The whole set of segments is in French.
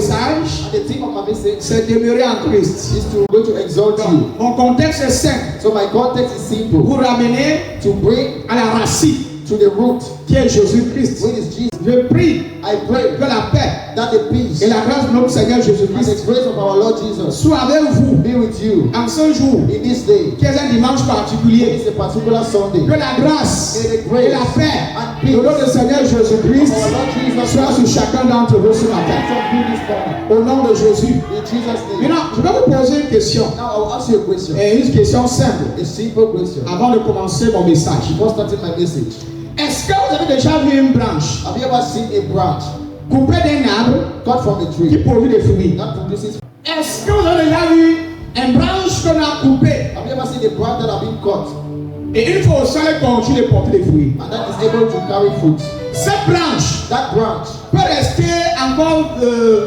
message, And the theme of my message c'est demeurer en Christ. is to go to exalt you. Mon contexte est simple. So my context is simple. Vous ramener To bring à la racine to the root, qui est Jésus-Christ. which is Jesus. Je prie I pray que la paix that the peace et la grâce de notre Seigneur and the Jésus-Christ grace of our Lord Jesus soient avec vous be with you en ce jour in this day. qui est un dimanche It particulier. is a particular Sunday. Que la grâce May the et grace la paix and de notre peace Seigneur Jésus-Christ of our Lord Jesus soient sur chacun d'entre vous ce matin. Christ be this morning. Au nom de Jésus. In Jesus' name. Maintenant, je vais vous poser une question. Now I'll ask you a question. Et une question simple. A simple question. Avant de commencer mon message. Before starting my message. Est-ce que vous avez déjà vu une branche Have you ever seen a branch coupée d'un arbre cut from a qui tree produit des fruits? that produces? Est-ce que vous avez déjà vu une branche qu'on a coupée Have you ever seen a branch that have been cut et une fois au sol, elle continue de porter des fruits? and that is able to carry fruit? Cette branche That branch peut rester encore,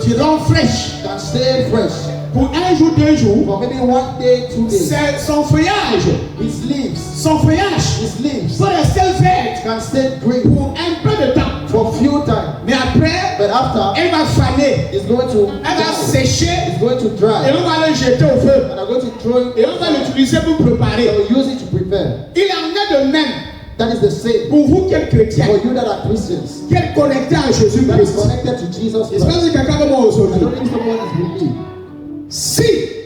disons, fraîche can stay fresh pour un jour, 2 jours. for maybe 1 day, 2 days. C'est son feuillage. His leaves, Son feuillage his leaves peut rester vert can stay green pour un peu de temps. for few time, Mais après, but after elle va faner, it's going to elle va dry. sécher It's going to et dry, on va le jeter au feu. and I'm going to throw it. Et on va l'utiliser pour They préparer. will use it to prepare. Il en est de même That is the same pour vous qui êtes chrétiens, for you that are Christians, qui êtes connectés à that is Jésus-Christ. connected to Jesus Je sais pas Christ. si quelqu'un veut moi I aujourd'hui. don't think someone is with me. Si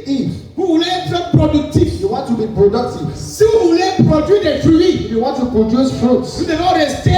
If vous voulez être productif, you want to be productive, si vous voulez produire des fruits, if you want to produce fruits, vous devez rester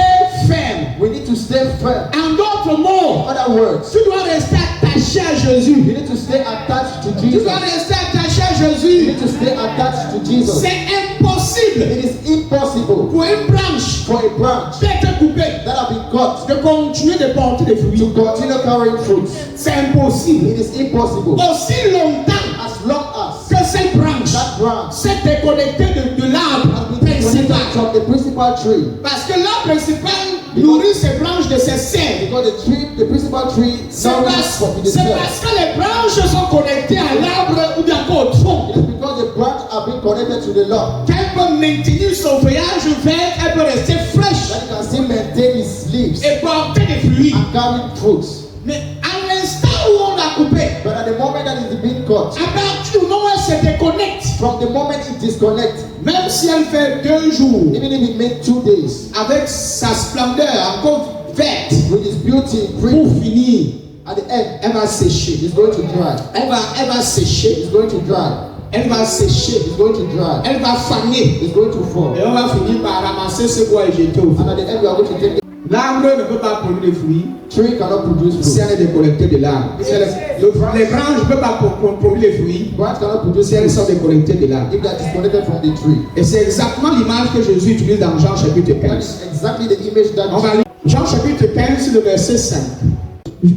ferme. we need to stay firm. En d'autres mots, In other words, tu dois rester attaché à Jésus. you need to stay attached to Tu Jesus. dois rester attaché à You Jésus. need to stay attached to Jesus. C'est impossible It is impossible pour une branche for a branch d'être coupée that have been cut de continuer de porter des to fruits. continue carrying fruits. C'est impossible. It is impossible Aussi longtemps as long as que cette branche that branch s'est déconnectée de l'arbre has been disconnected principal. from the principal tree. Parce que l'arbre principal nourrit ses branches de ses serres. Because the principal tree C'est nourishes from the parce cells. que les branches sont connectées à l'arbre ou bien encore au tronc. It is because the branch have been connected to the Lord Qu'elle peut maintenir son feuillage vert, elle peut rester fraîche that it can still maintain its leaves et porter des fruits. and carry fruits. Mais à l'instant où on l'a coupé, But at the moment that it is being cut, à partir du moment où elle se déconnecte, from the moment it disconnects, même si elle fait 2 jours even if it makes 2 days, avec sa splendeur encore verte, with its beauty pour green, finir, at the end, elle va sécher. it's going to dry. Elle va sécher. It's going to dry. Elle va sécher. It's going to dry. Elle va faner. It's going to fall. Et on va finir par ramasser ce bois et jeter au feu. And at the end, we are going to take it. L'arbre ne peut pas produire de fruits Tree cannot produce si fruit. elle est déconnectée de l'arbre. Si les branches ne peuvent pas produire des fruits Branch cannot produce si elles sont fruit déconnectées de l'arbre. if they are disconnected from the tree. Et c'est exactement l'image que Jésus utilise dans Jean chapitre That 15. is exactly the image that On va lire Jean chapitre 15, le verset 5.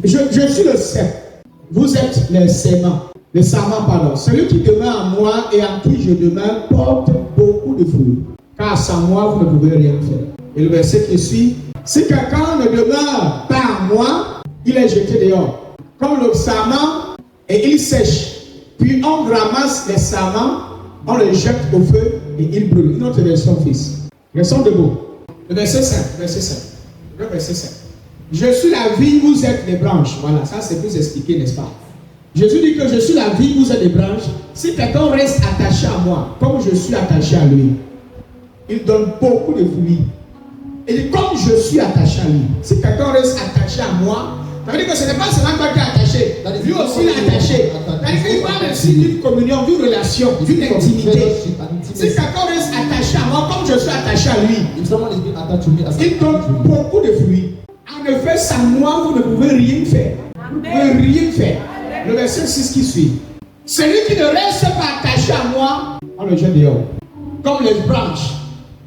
Je suis le cep. Vous êtes les séments. Les sarments, pardon. Celui qui demeure en moi et en qui je demeure porte beaucoup de fruits. Car sans moi, vous ne pouvez rien faire. Et le verset qui suit. Si quelqu'un ne demeure pas en moi, il est jeté dehors. Comme le sarment, et il sèche. Puis on ramasse les sarments, on les jette au feu et ils brûlent. Une autre version, fils. Version debout. Le verset 5. Verset 5. Le verset 5. Je suis la vie, vous êtes les branches. Voilà, ça c'est plus expliqué, n'est-ce pas? Jésus dit que je suis la vie, vous êtes les branches. Si quelqu'un reste attaché à moi, comme je suis attaché à lui, il donne beaucoup de fruits. Et dit, comme je suis attaché à lui, si quelqu'un reste attaché à moi, ça veut dire que ce n'est pas seulement toi qui es attaché, lui aussi il est attaché. C'est-à-dire qu'il parle aussi d'une communion, d'une relation, d'une intimité. Si quelqu'un reste attaché à moi, comme je suis attaché à lui, if someone is being attached to me as il donne beaucoup de fruits. En effet, sans moi, vous ne pouvez rien faire. Vous ne pouvez rien faire. Le verset 6 qui suit. Celui qui ne reste pas attaché à moi, on le jette dehors. Comme les branches.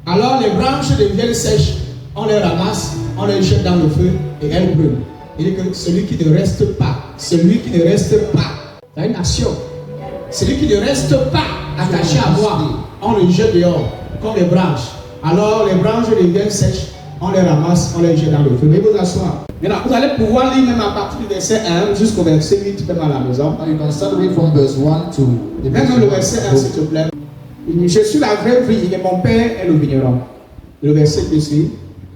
Alors les branches deviennent sèches, on les ramasse, on les jette dans le feu et elles brûlent. Il dit que celui qui ne reste pas, c'est une action. Celui qui ne reste pas attaché à moi, on le jette dehors, comme les branches. Alors les branches deviennent sèches, on les ramasse, on les jette dans le feu. Mais vous asseoir. Maintenant, vous allez pouvoir lire même à partir du verset 1 jusqu'au verset 8, même à la maison. Now you can start reading from verse 1 to the Même le verset 1, s'il te plaît. Je suis la vraie vigne et mon père est le vigneron. Le verset qui suit,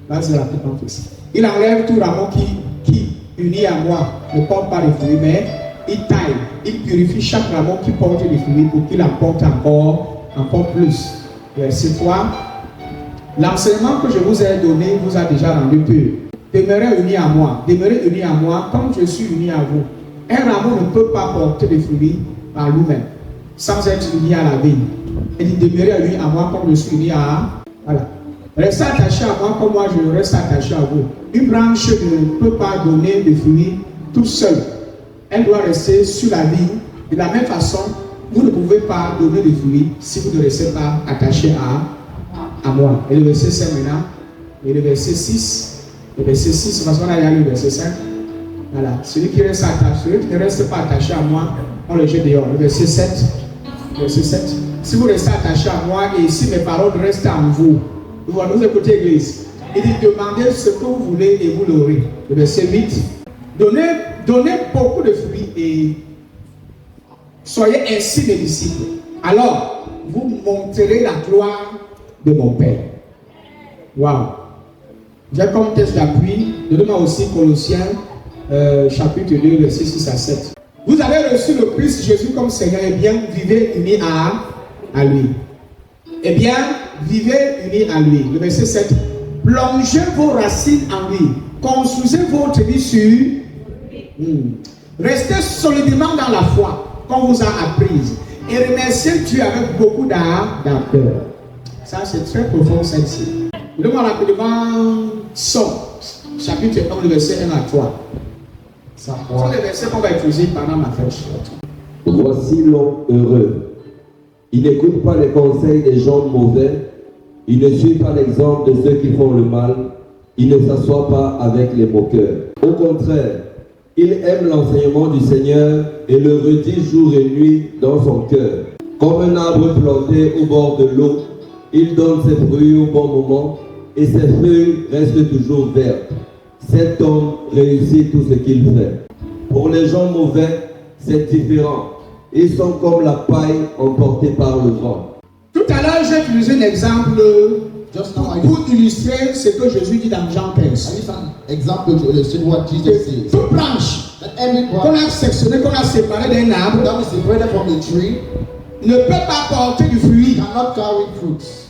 là c'est rapidement fils. Il enlève tout rameau qui unis à moi ne portent pas de fruits, mais il taille, il purifie chaque rameau qui porte des fruits pour qu'il en porte encore plus. Verset 3. L'enseignement que je vous ai donné vous a déjà rendu pur. Demeurez unis à moi, comme je suis uni à vous. Un rameau ne peut pas porter des fruits par lui-même, sans être uni à la vigne. Il dit, demeurez unis à moi comme je suis uni à... Voilà. Restez attachés à moi comme moi je reste attaché à vous. Une branche ne peut pas donner de fruits toute seule. Elle doit rester sur la vigne. De la même façon, vous ne pouvez pas donner de fruits si vous ne restez pas attaché à moi. Et le verset 5 maintenant. Et le verset 6. Le verset 6, parce qu'on a lu le verset 5. Voilà. Celui qui reste attaché, celui qui ne reste pas attaché à moi, on le jette dehors. Le verset 7. Verset 7. Si vous restez attaché à moi et si mes paroles restent en vous, vous écoutez l'église. Il dit demandez ce que vous voulez et vous l'aurez. Le verset 8. Donnez beaucoup de fruits et soyez ainsi mes disciples. Alors, vous montrerez la gloire de mon Père. Waouh! J'ai comme test d'appui, donnez-moi aussi Colossiens chapitre 2, verset 6 à 7. Vous avez reçu le Christ Jésus comme Seigneur, et bien vivez unis à lui. Eh bien, vivez unis à lui. Le verset 7. Plongez vos racines en lui. Construisez votre vie sur. Restez solidement dans la foi qu'on vous a apprise. Et remerciez Dieu avec beaucoup d'ardeur. Ça, c'est très profond, celle-ci. Donnez-moi rapidement Somme, chapitre 1, le verset 1 à 3. Ce sont les versets qu'on va utiliser pendant ma fête. Voici l'homme heureux. Il n'écoute pas les conseils des gens mauvais. Il ne suit pas l'exemple de ceux qui font le mal. Il ne s'assoit pas avec les moqueurs. Au contraire, il aime l'enseignement du Seigneur et le redit jour et nuit dans son cœur. Comme un arbre planté au bord de l'eau, il donne ses fruits au bon moment et ses feuilles restent toujours vertes. Cet homme réussit tout ce qu'il fait. Pour les gens mauvais, c'est différent. Ils sont comme la paille emportée par le vent. Tout à l'heure, j'ai utilisé un exemple pour illustrer ce que Jésus dit dans Jean 15. Example to illustrate what Jesus says. Toute branche That every qu'on branch a sectionnée, qu'on a séparée d'un arbre, that is separated from the tree ne peut pas porter du fruit cannot carry fruits.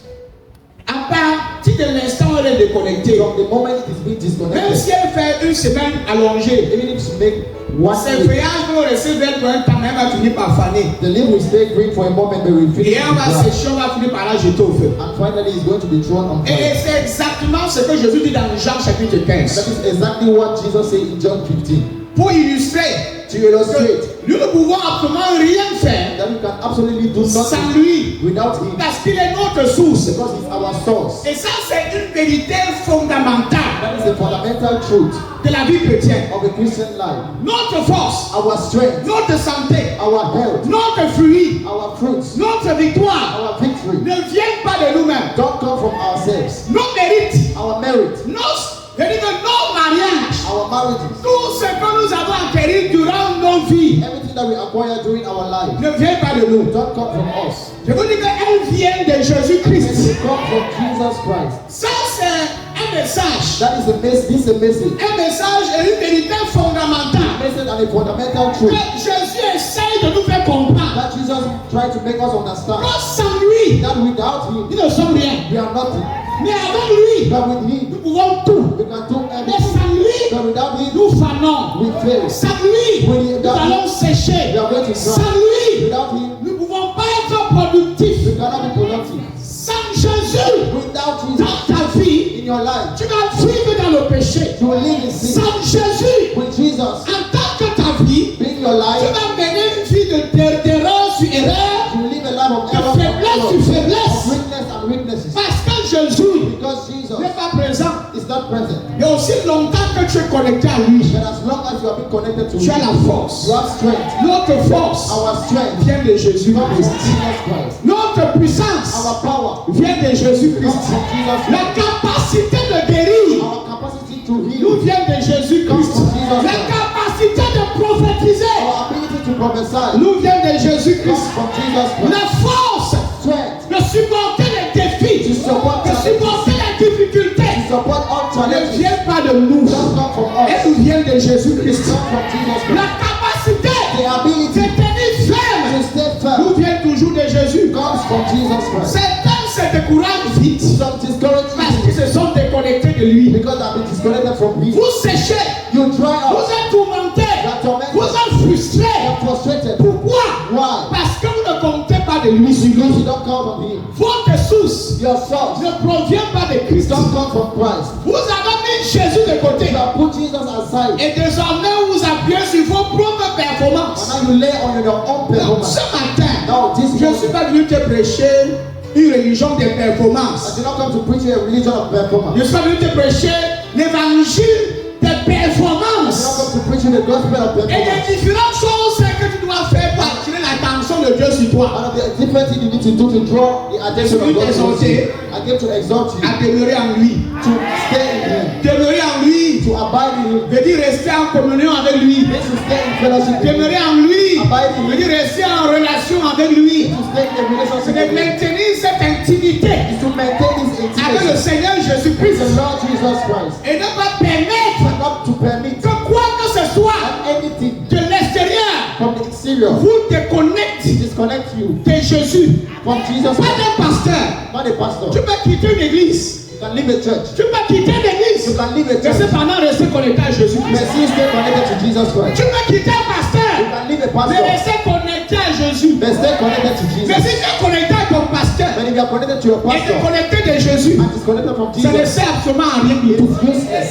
à partir de l'instant où elle est déconnectée. From the moment it is being Même disconnected, si elle fait une semaine allongée, even if you make one ses day, feuillages vont rester verts pour un temps, mais elle va finir par faner. the leaf will stay green for a moment, but will finish Et elle va dry. sécher, on va finir par la jeter au feu. And finally, it's going to be thrown on Et fire. c'est exactement ce que Jésus dit dans Jean chapitre That 15. is exactly what Jesus said in John 15. Pour illustrer To illustrate nous ne pouvons absolument rien faire that we can absolutely do sans nothing lui. without Him, Parce qu'il est notre source. because He's our source. Et ça, c'est une vérité fondamentale That is the fundamental truth de la vie chrétienne. of the Christian life. Notre force, Our strength, notre santé, our health, notre fruit, our fruits, notre victoire our victory ne viennent pas de nous-mêmes. don't come from ourselves. Nos mérites, Our merit, nos mariages, our marriages, tout ce que nous avons acquis durant nos vies everything that we acquire during our life ne vient pas de nous. don't come from us. Je vous dis qu'elles viennent de Jésus-Christ. It comes from Jesus Christ. Ça, c'est un message. That is a message. This is a message. Un message et une vérité fondamentale. A message and a fundamental truth Que Jésus essaye de nous faire comprendre. that Jesus tried to make us understand. Que sans lui, That without Him, nous ne sommes rien. we are nothing. Mais avec lui, But with Him, nous pouvons tout. we can do Mais everything. sans lui, But without Him, nous fanons. we fail. Sans lui, nous allons sécher. We are going to Sans drown. lui, Without Him, nous ne pouvons pas être productifs. we cannot be productive. Sans Jésus, Without Jesus, dans ta vie, in your life, tu vas vivre dans le péché. you will live in sin. Sans Jésus, With Jesus, en tant que ta vie, being your tu life, vas mener une vie d'erreur sur erreur, you will live a life of de error, faiblesse sur of faiblesse. weakness and weaknesses. Parce que Jésus Because Jesus n'est pas présent. is not present. Mais aussi longtemps que tu es connecté à lui, But as long as you have been connected to tu as Him, la force. you have strength. Notre force Our strength vient de Jésus comes from Christ. Jesus Christ. Notre puissance Our power vient de Jésus comes Christ. from Jesus La Christ. capacité de guérir Our capacity to nous heal, vient de Jésus Christ. La capacité de prophétiser our ability to prophesy nous vient de Jésus comes Christ. from Jesus Christ. La force Strength de supporter les défis, to support de supporter les difficultés, to support all challenges ne viennent pas de nous. don't come from us. Elles nous viennent de Jésus-Christ. Come from Jesus La Christ. capacité The de ability tenir to ferme stay firm nous vient toujours de Jésus. comes from Jesus Christ. Certains se découragent vite Some discourage parce you qu'ils se sont déconnectés de lui. because I've been disconnected from me. Vous séchez, You dry vous up. êtes tourmentés, You are tormented. vous êtes frustrés. You are frustrated. Pourquoi? Why? Parce que vous ne comptez pas de lui sur Because lui. you don't come from him. Votre source Your source ne provient pas de Christ. don't come from Christ. Vous avez mis Jésus de côté. You have put Jesus aside. Et désormais, vous appuyez sur vos propres And performances. now you lay on your own Donc, performance. ce matin, Now this je ne suis pas venu te prêcher une religion des I performances. did not come to preach a religion of Je ne performance. suis pas venu te prêcher l'évangile des I did not performances. come to preach the gospel of Et les performance. différentes choses que tu dois faire pour attirer l'attention de Dieu sur toi. One of the different things you need to do to draw the attention of God to you. I came to exalt you, À demeurer en lui. to stay in Him, Demeurer en lui to abide in Him, veut dire rester en communion avec lui. means to stay in fellowship with Him, Demeurer en lui veut dire rester en relation avec lui. to stay in a relationship C'est de with Him, maintenir cette intimité is to maintain this avec le intimacy Seigneur with Jésus-Christ the Lord Jesus Christ, et ne pas permettre and not to permit que quoi que ce soit anything de l'extérieur from the exterior vous déconnecte to disconnect you de Jésus. from Jesus Pas Christ. d'un pasteur. Not a pastor. Tu peux quitter une église. You can leave a church. Tu peux quitter You l'église. can leave a Mais church. cependant rester connecté à But Jésus-Christ. still stay connected to Jesus Christ. Tu peux quitter un You pasteur. can leave a Mais pastor. rester connecté à Jésus. But stay connected to Mais Jesus. si tu es connecté à ton pasteur But if you are connected to your et pastor déconnecté de Jésus, and disconnected from ça ne Jesus, sert absolument à rien du it tout. is useless.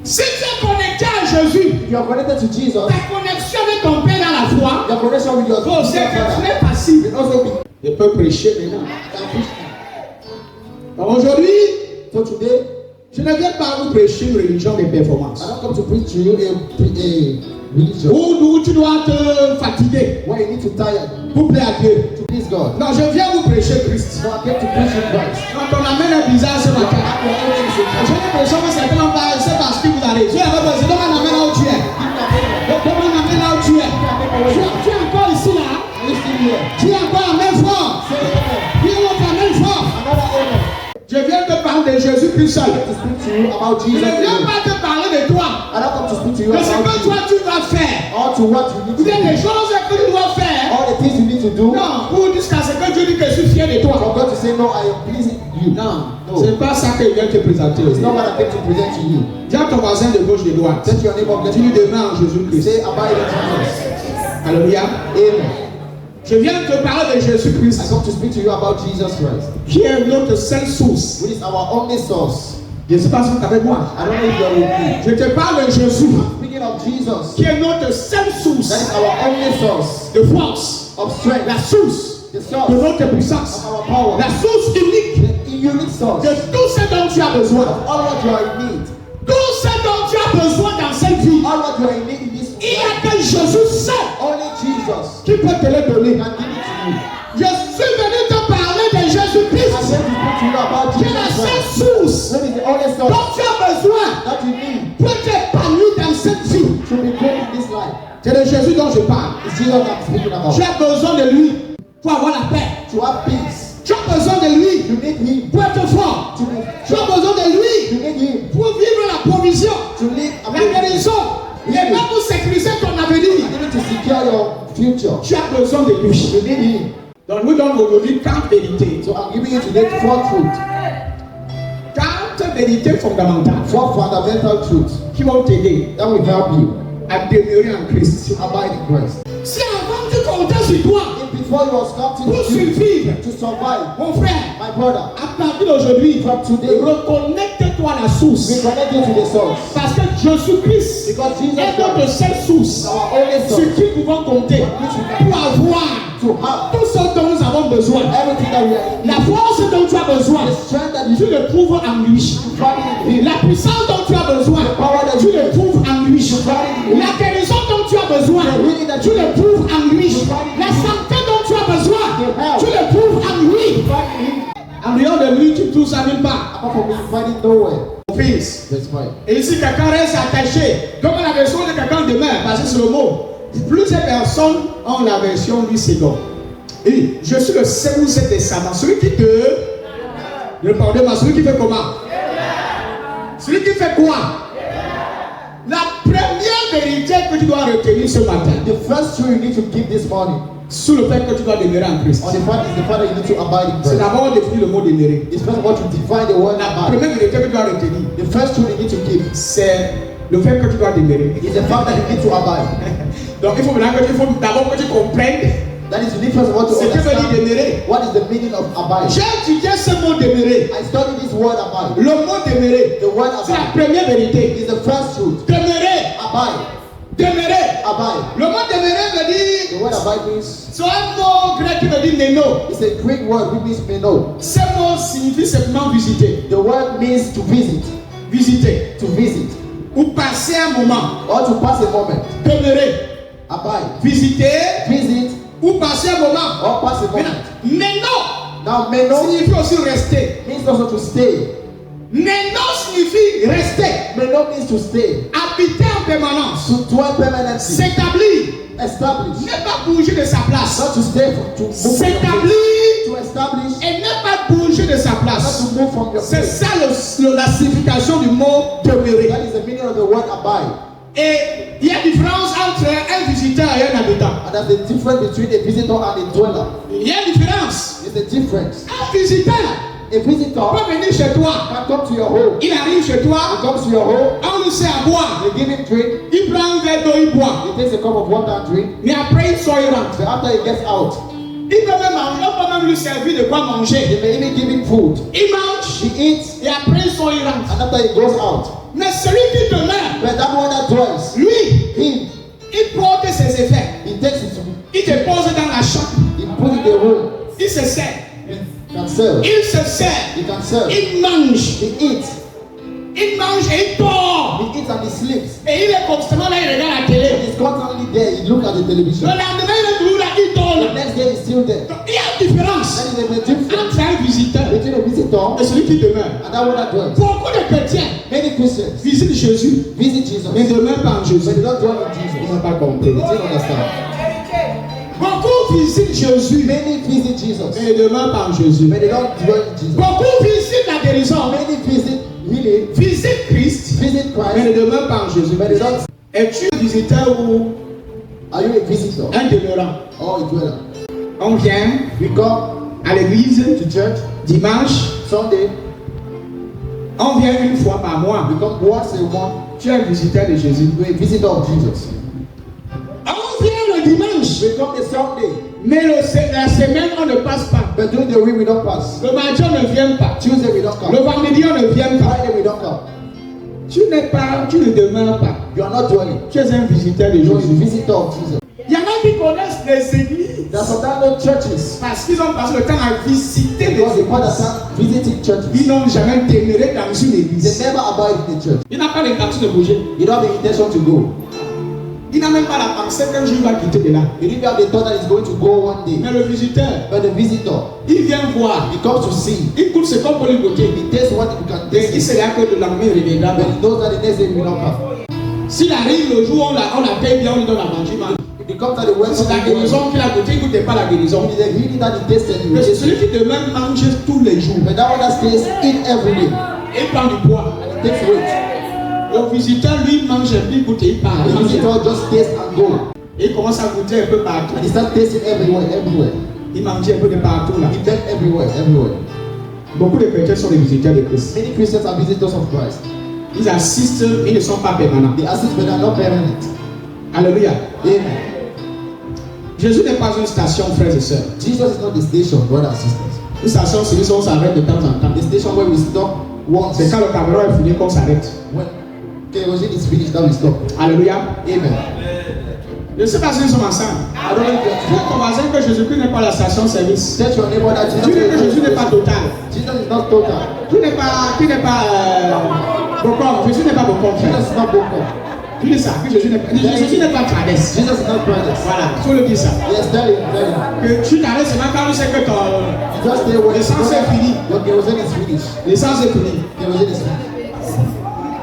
Si tu es connecté à Jésus, If you are connected to Jesus, ta connexion avec ton Père dans la foi, your connection with your faut aussi être Father très facile. will also be. Je peux prêcher maintenant. Donc aujourd'hui, So today, je ne viens pas vous prêcher une religion des performances. I don't come to preach to you a religion Où tu dois te fatiguer where you need to tire pour plaire à Dieu. to please God. Non, je viens vous prêcher Christ. So I came to preach you Christ. Quand on amène un bizarre ce matin, Your own j'ai l'impression que c'est tellement pas, c'est parce que vous allez. Dieu avait besoin, donc on amène là où tu es. Donc on amène là où tu es. Tu es encore ici là. Are you still here? Tu es encore à même fort. Say amen. Dis l'autre à même fort. Another amen. Je viens te parler de Jésus-Christ seul. To speak to you about Je Jesus. ne viens alone. pas te parler de toi. I don't come to speak to you De ce about que you toi tu vas faire. or to what you need Ou to bien les do. choses que tu dois faire. All the things you need to do Non, pour jusqu'à ce que Dieu dit que je suis fier de for toi. God to say, no, I am pleasing you. Non, No. c'est pas ça que je viens te présenter. It's not what I came to present to you. Dis à ton voisin de gauche de droite. Set your name up. Let Tu lui me demandes en Jésus-Christ. say, abide in Jesus. Alléluia. Amen. Je viens te parler de I Jésus-Christ, come to speak to you about Jesus Christ, qui est notre seule source. which is our only source. Je ne sais pas si tu es avec moi. I don't know if you are with me. Je te parle de Jésus, Speaking of Jesus, qui est notre seule that is source our only source de force, of strength, la source the de source notre puissance, of our power, la source unique the unique source de tout ce dont tu as besoin. of all what you are in need, Tout ce dont tu as besoin dans cette vie, all what you are in need in this il n'y a life. que Jésus seul Only Jesus qui peut te le donner. can give it to you. Je suis venu te parler de I Jésus-Christ, came to speak to you about qui est la Jesus seule Christ. source That is the only source dont tu as besoin that you need pour t'épanouir dans cette vie. to be good in this life. C'est de Jésus dont je parle. It's Jesus I'm speaking about. Tu as besoin de lui pour avoir la paix. To have peace, Tu as besoin de lui you need Him. pour être fort. To be Tu as besoin de you lui need Him. pour vivre la provision, To live a la good life. guérison, et même pour sécuriser ton avenir. Even to secure your future. Tu as besoin de lui. You need Him. Donc nous donnons aujourd'hui 4 vérités. So I'm giving you today 4 truths. 4 vérités fondamentales 4 fundamental truths qui vont t'aider that will help you à demeurer en Christ. to abide in Christ. Si avant tu comptais sur toi If before you was pour counting you survivre, to survive, mon frère, my brother, à partir d'aujourd'hui, from today, reconnecte-toi à la source. reconnect you to the source. Parce que Jésus-Christ Because Jesus est notre Christ seule source is our only sur source qui nous pouvons compter pour avoir to have tout ce dont nous avons besoin. everything that we are in. La force dont tu as besoin, The strength that you tu should le trouves en lui. find in Him. La puissance dont tu as besoin, The power that tu you le trouves en lui. find in La Him. guérison dont tu as besoin, tu le trouves en lui. La santé dont tu as besoin, tu le trouves en lui. Find in Him. En dehors de lui, tu trouves ça nulle part. Apart from Him, find it nowhere. Mon fils. That's right. Et ici, quelqu'un reste attaché. Donc, on a la version de quelqu'un demain, basée sur le mot. Plusieurs personnes ont la version du second. Et je suis le seul descendant. Celui qui te. Ne parlez pas, celui qui fait comment? Celui qui fait quoi? La première vérité que tu dois retenir ce matin, The first truth you need to keep this morning sous le fait que tu dois demeurer en Christ, on the fact is the fact that you need to abide in c'est Christ. d'abord définir le mot demeurer. It's first of all to define the word La abide. première vérité que tu dois retenir, The first truth you need to keep c'est le fait que tu dois demeurer. is the fact that you need to abide. Donc il faut d'abord que tu comprennes That is, you need first of all to ce que veut dire understand demeurer. what is the meaning of abide. J'ai étudié ce mot demeurer. I studied this word abide. Le mot demeurer, The word c'est la abide première vérité. is the first truth. Demeurer, Abide. demeurer. Abide. Le mot demeurer veut dire, The word abide means, c'est un mot grec qui veut dire neno. it's a Greek word which means meno. Ce mot signifie simplement visiter. The word means to visit. Visiter. To visit. Ou passer un moment. Or to pass a moment. Demeurer. Abide. Visiter. Visit Ou passer un moment. or pass a moment. Neno Now meno signifie aussi rester. means also to stay. Neno signifie rester. Meno means to stay. Habiter en permanence. To dwell permanently. S'établir. Establish. Ne pas bouger de sa place. Not to stay, to move from your place. S'établir To establish. et ne pas bouger de sa Not place. to move from your C'est place. ça la signification du mot demeurer. That is the meaning of the word abide. Et il y a différence entre un visiteur et un habitant. And that's the difference between a visitor and a dweller. Il y a une différence. It's a difference. Un visiteur A visitor peut venir chez toi. can come to your home. Il arrive chez He toi. comes to your home. On lui sert à boire. You give him drink. Il prend un verre d'eau, il boit. He takes a cup of water and drink. Mais après, il sort, il rentre. But after he gets out, Il peut même lui servir de quoi manger. they may even give him food. Il mange. He eats. Et après, il sort, il rentre. And after he goes out. Mais celui qui demeure, But that one that dwells, lui, him, il porte ses effets. he takes it to, Il te pose dans la chambre. he puts it in the room. Il se sert. He can serve. Il se sert. He can serve. Il mange. He eats. Il mange et il dort. He eats and he sleeps. Et il est constamment là, il regarde la télé. He's constantly there. He looks at the Le television. lendemain, il est toujours là, il dort. The next day he's still there. Donc, il y a une différence That is the difference entre un visiteur between a visitor et celui qui demeure. and that one that dwells. Beaucoup de chrétiens Many Christians visitent Jésus, visit Jesus, mais ne demeurent pas en but Jésus. they don't dwell in Ils Jesus. n'ont pas compris. They don't understand. Beaucoup visitent Jésus, Many visit Jesus, mais ne demeurent pas en Jésus. but they don't dwell in Jesus. Beaucoup visitent la guérison, Many visit healing, visitent Christ, visit mais ne Christ, demeurent pas en Jésus. but they don't. Es-tu un visiteur ou Are you a visitor un demeurant? or a dweller? On vient We come à l'église to church dimanche, Sunday. on vient une fois par mois. We come once a month. Tu es un visiteur de Jésus. You're a visitor of Jesus. On vient le dimanche, We come the Sunday, mais la semaine on ne passe pas. but during the week we don't pass. Le mardi on ne vient pas. Tuesday we don't Le come. vendredi on ne vient pas. Friday we don't come. Tu ne demeures pas. You are not dwelling. Tu es un visiteur de You're a Jésus. visitor of Jesus. Il y en a qui connaissent les églises There are sometimes churches parce qu'ils ont passé le temps à visiter les because they églises. understand visiting churches. Ils n'ont jamais demeuré dans une They église. never abide in the church. Il n'a pas l'intention de bouger. You don't have the intention to go. Il n'a même pas la pensée qu'un jour il va quitter de là. You didn't have the thought that he's going to go one day. Mais le visiteur, But the visitor, il vient voir. he comes to see. Il coule ce qu'on peut lui goûter. He tastes what he can Et il taste. sait que le lendemain il reviendra. But he knows that the next day he will not come. S'il arrive le jour où on la paye bien, on lui donne la manger. If he comes at the C'est la welcome, guérison qu'il a goûté, il ne goûtait pas la guérison. it is a healing that he tasted. He Mais will c'est taste celui it. qui demeure mange tous les jours. But that one that stays eat every day. Il prend du poids. He takes weight. Le visiteur, lui, mange un peu, il goûte, il part. The Il mange. visitor just taste and go. Et il commence à goûter un peu partout. And he starts tasting everywhere, everywhere. Il mange un peu de partout là. He tastes everywhere, everywhere. Beaucoup de chrétiens sont des visiteurs de Christ. Many Christians are visitors of Christ. Ils assistent, mais ils ne sont pas permanents. They assist but they are not permanent. Alléluia. Amen. Jésus n'est pas une station, frères et sœurs. Jesus is not the station, brothers and sisters. Une station, c'est où on s'arrête de temps en temps. The station where we stop once. C'est quand le carburant est fini qu'on s'arrête. When kerosene is finished, that we stop. Alléluia. Amen. Je ne sais pas si nous sommes ensemble. I don't know if Dis you're à ton voisin que Jésus-Christ n'est pas la station-service. tell your neighbor that Tu dis que Jésus n'est pas total. Jesus is not total. Tu n'es pas Bocom. Jésus n'est pas Bocom, frère. Jesus is not broken. Tu dis ça, que Jésus n'est pas Trades. Jesus is not brothers. Voilà, tu le dis ça. Yes, tell him, tell him. Que tu t'arrêtes seulement quand tu sais que ton You just stay away. l'essence est finie. Your kerosene is finished. L'essence est finie. Kerosene is finished.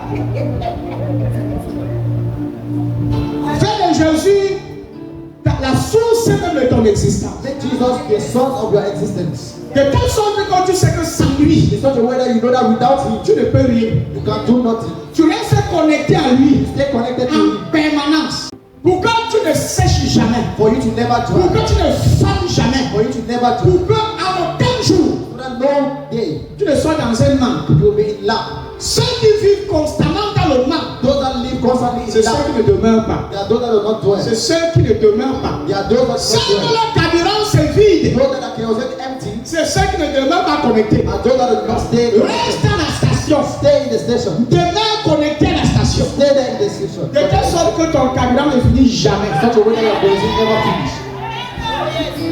Fais de Jésus la source même de ton existence. Make Jesus the source of your existence. De telle sorte que quand tu sais que sans lui lui, It's not a way that you know that without him, tu ne peux rien. you can do nothing. Tu restes connecté à lui Stay connected to en him permanence. Pour que tu ne sèches jamais. for you to never Pour dry, que tu ne fanes jamais. for you to never dry. Pour qu'à aucun jour, So that no day tu ne sois dans un manque. you will be in lack. Ceux qui vivent constamment dans le manque, Those that live constantly c'est in ceux lack, qui ne demeurent pas. they are those that do not dwell. C'est ceux qui ne demeurent pas. They are those that Ceux do dont not dwell. leur carburant se vide, Those that are kerosene empty c'est ceux qui ne demeurent pas connectés. are those that do not stay Reste connected. à la station. Stay in the station. Demeure connecté à la station. Stay there in the station. De telle sorte que ton carburant ne finit jamais. Such a way that your kerosene never finish.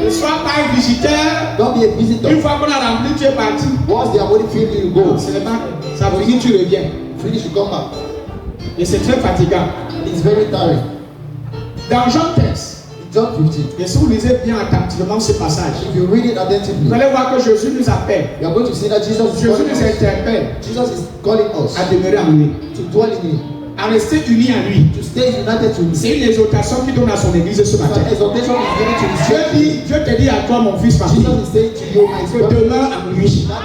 Ne sois pas un visiteur. Don't be a visitor. Une fois qu'on a rempli, tu es parti. Once they are already filled, you go. Ce n'est pas. Ça finit, tu reviens. Finish, you come back. Et c'est très fatigant. It's very tiring. Dans Jean 15, In John 15, et si vous lisez bien attentivement ce passage, if you read it vous attentively, allez voir que Jésus nous appelle. you are going to see that Jesus is Jésus calling nous us. interpelle Jesus is calling us à demeurer en lui, to dwell in him, à rester unis à lui. to stay united to him. C'est une exhortation qu'il donne à son église ce So matin. an exhortation is given to his church. Dieu te dit à toi, mon fils, ma fille, Jesus is saying to you, my que son, demeure en lui. that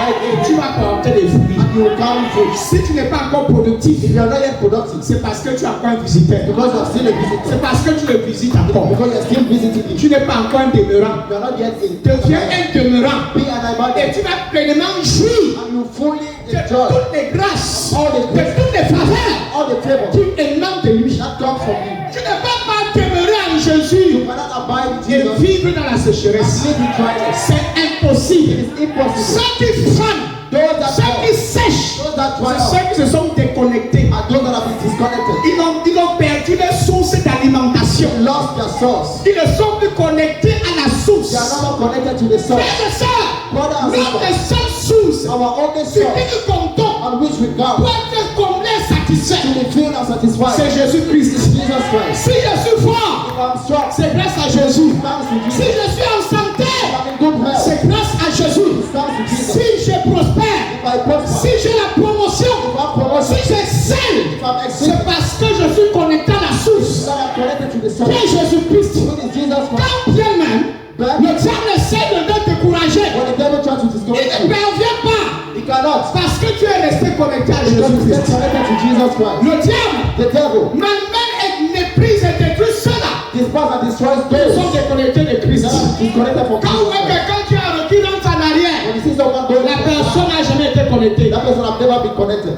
abide in Tu him vas porter des fruits. and you will carry fruit. Si tu n'es pas encore productif, If you are not yet productive, c'est parce que tu as encore un visiteur. because you are still a visitor, C'est parce que tu le visites encore. because you are still visiting him, Tu n'es pas encore un demeurant. you are not yet in. Deviens un demeurant. Be an Et abiding, tu vas pleinement jouir and you fully de enjoy toutes les grâces, all the de grace, toutes les faveurs all the favor qui émanent de lui. that comes from him. Tu ne peux pas demeurer en You Jésus cannot abide in et Jesus vivre dans la and sécheresse. live in dryness. C'est impossible. It is impossible. Ceux qui fanent, Those that ceux qui dry, sèchent, those that dry c'est up, ceux qui se sont déconnectés. are those that have been disconnected. Ils ont perdu leur source d'alimentation. They lost their source. Ils ne sont plus connectés à la source. They are no more connected to the source. Frères et sœurs, Brothers and notre sisters, seule source our only sur qui source nous comptons on which we pour count être comblés et satisfaits, to be filled and satisfied c'est is Jésus-Christ. Jesus Christ. Si je suis fort, If I'm strong, c'est grâce à Jésus. thanks to Si Jesus. je suis en santé, If I'm in good health, c'est grâce à Jésus. thanks to Jesus. Si je prospère, If I prosper, si j'ai la promotion, if I'm si promoted, j'excelle, if I'm c'est excelling, parce que je suis connecté à la source. that I'm connected to the Qui est source. Jésus-Christ. Who is Jesus Christ? Quand bien même, le diable essaie de te décourager, When the devil tries to il discourage ne you, parvient pas he cannot. parce que tu es resté connecté à Because you stay Jésus-Christ. connected to Jesus Christ. Le diable The devil malmène et méprise et détruit ceux-là despises and destroys qui sont those déconnectés de Christ. that are disconnected from Quand vous Jesus voyez Christ. quelqu'un qui a reculé dans en arrière, When you see someone going la back, personne n'a jamais été connectée. that person have never been connected.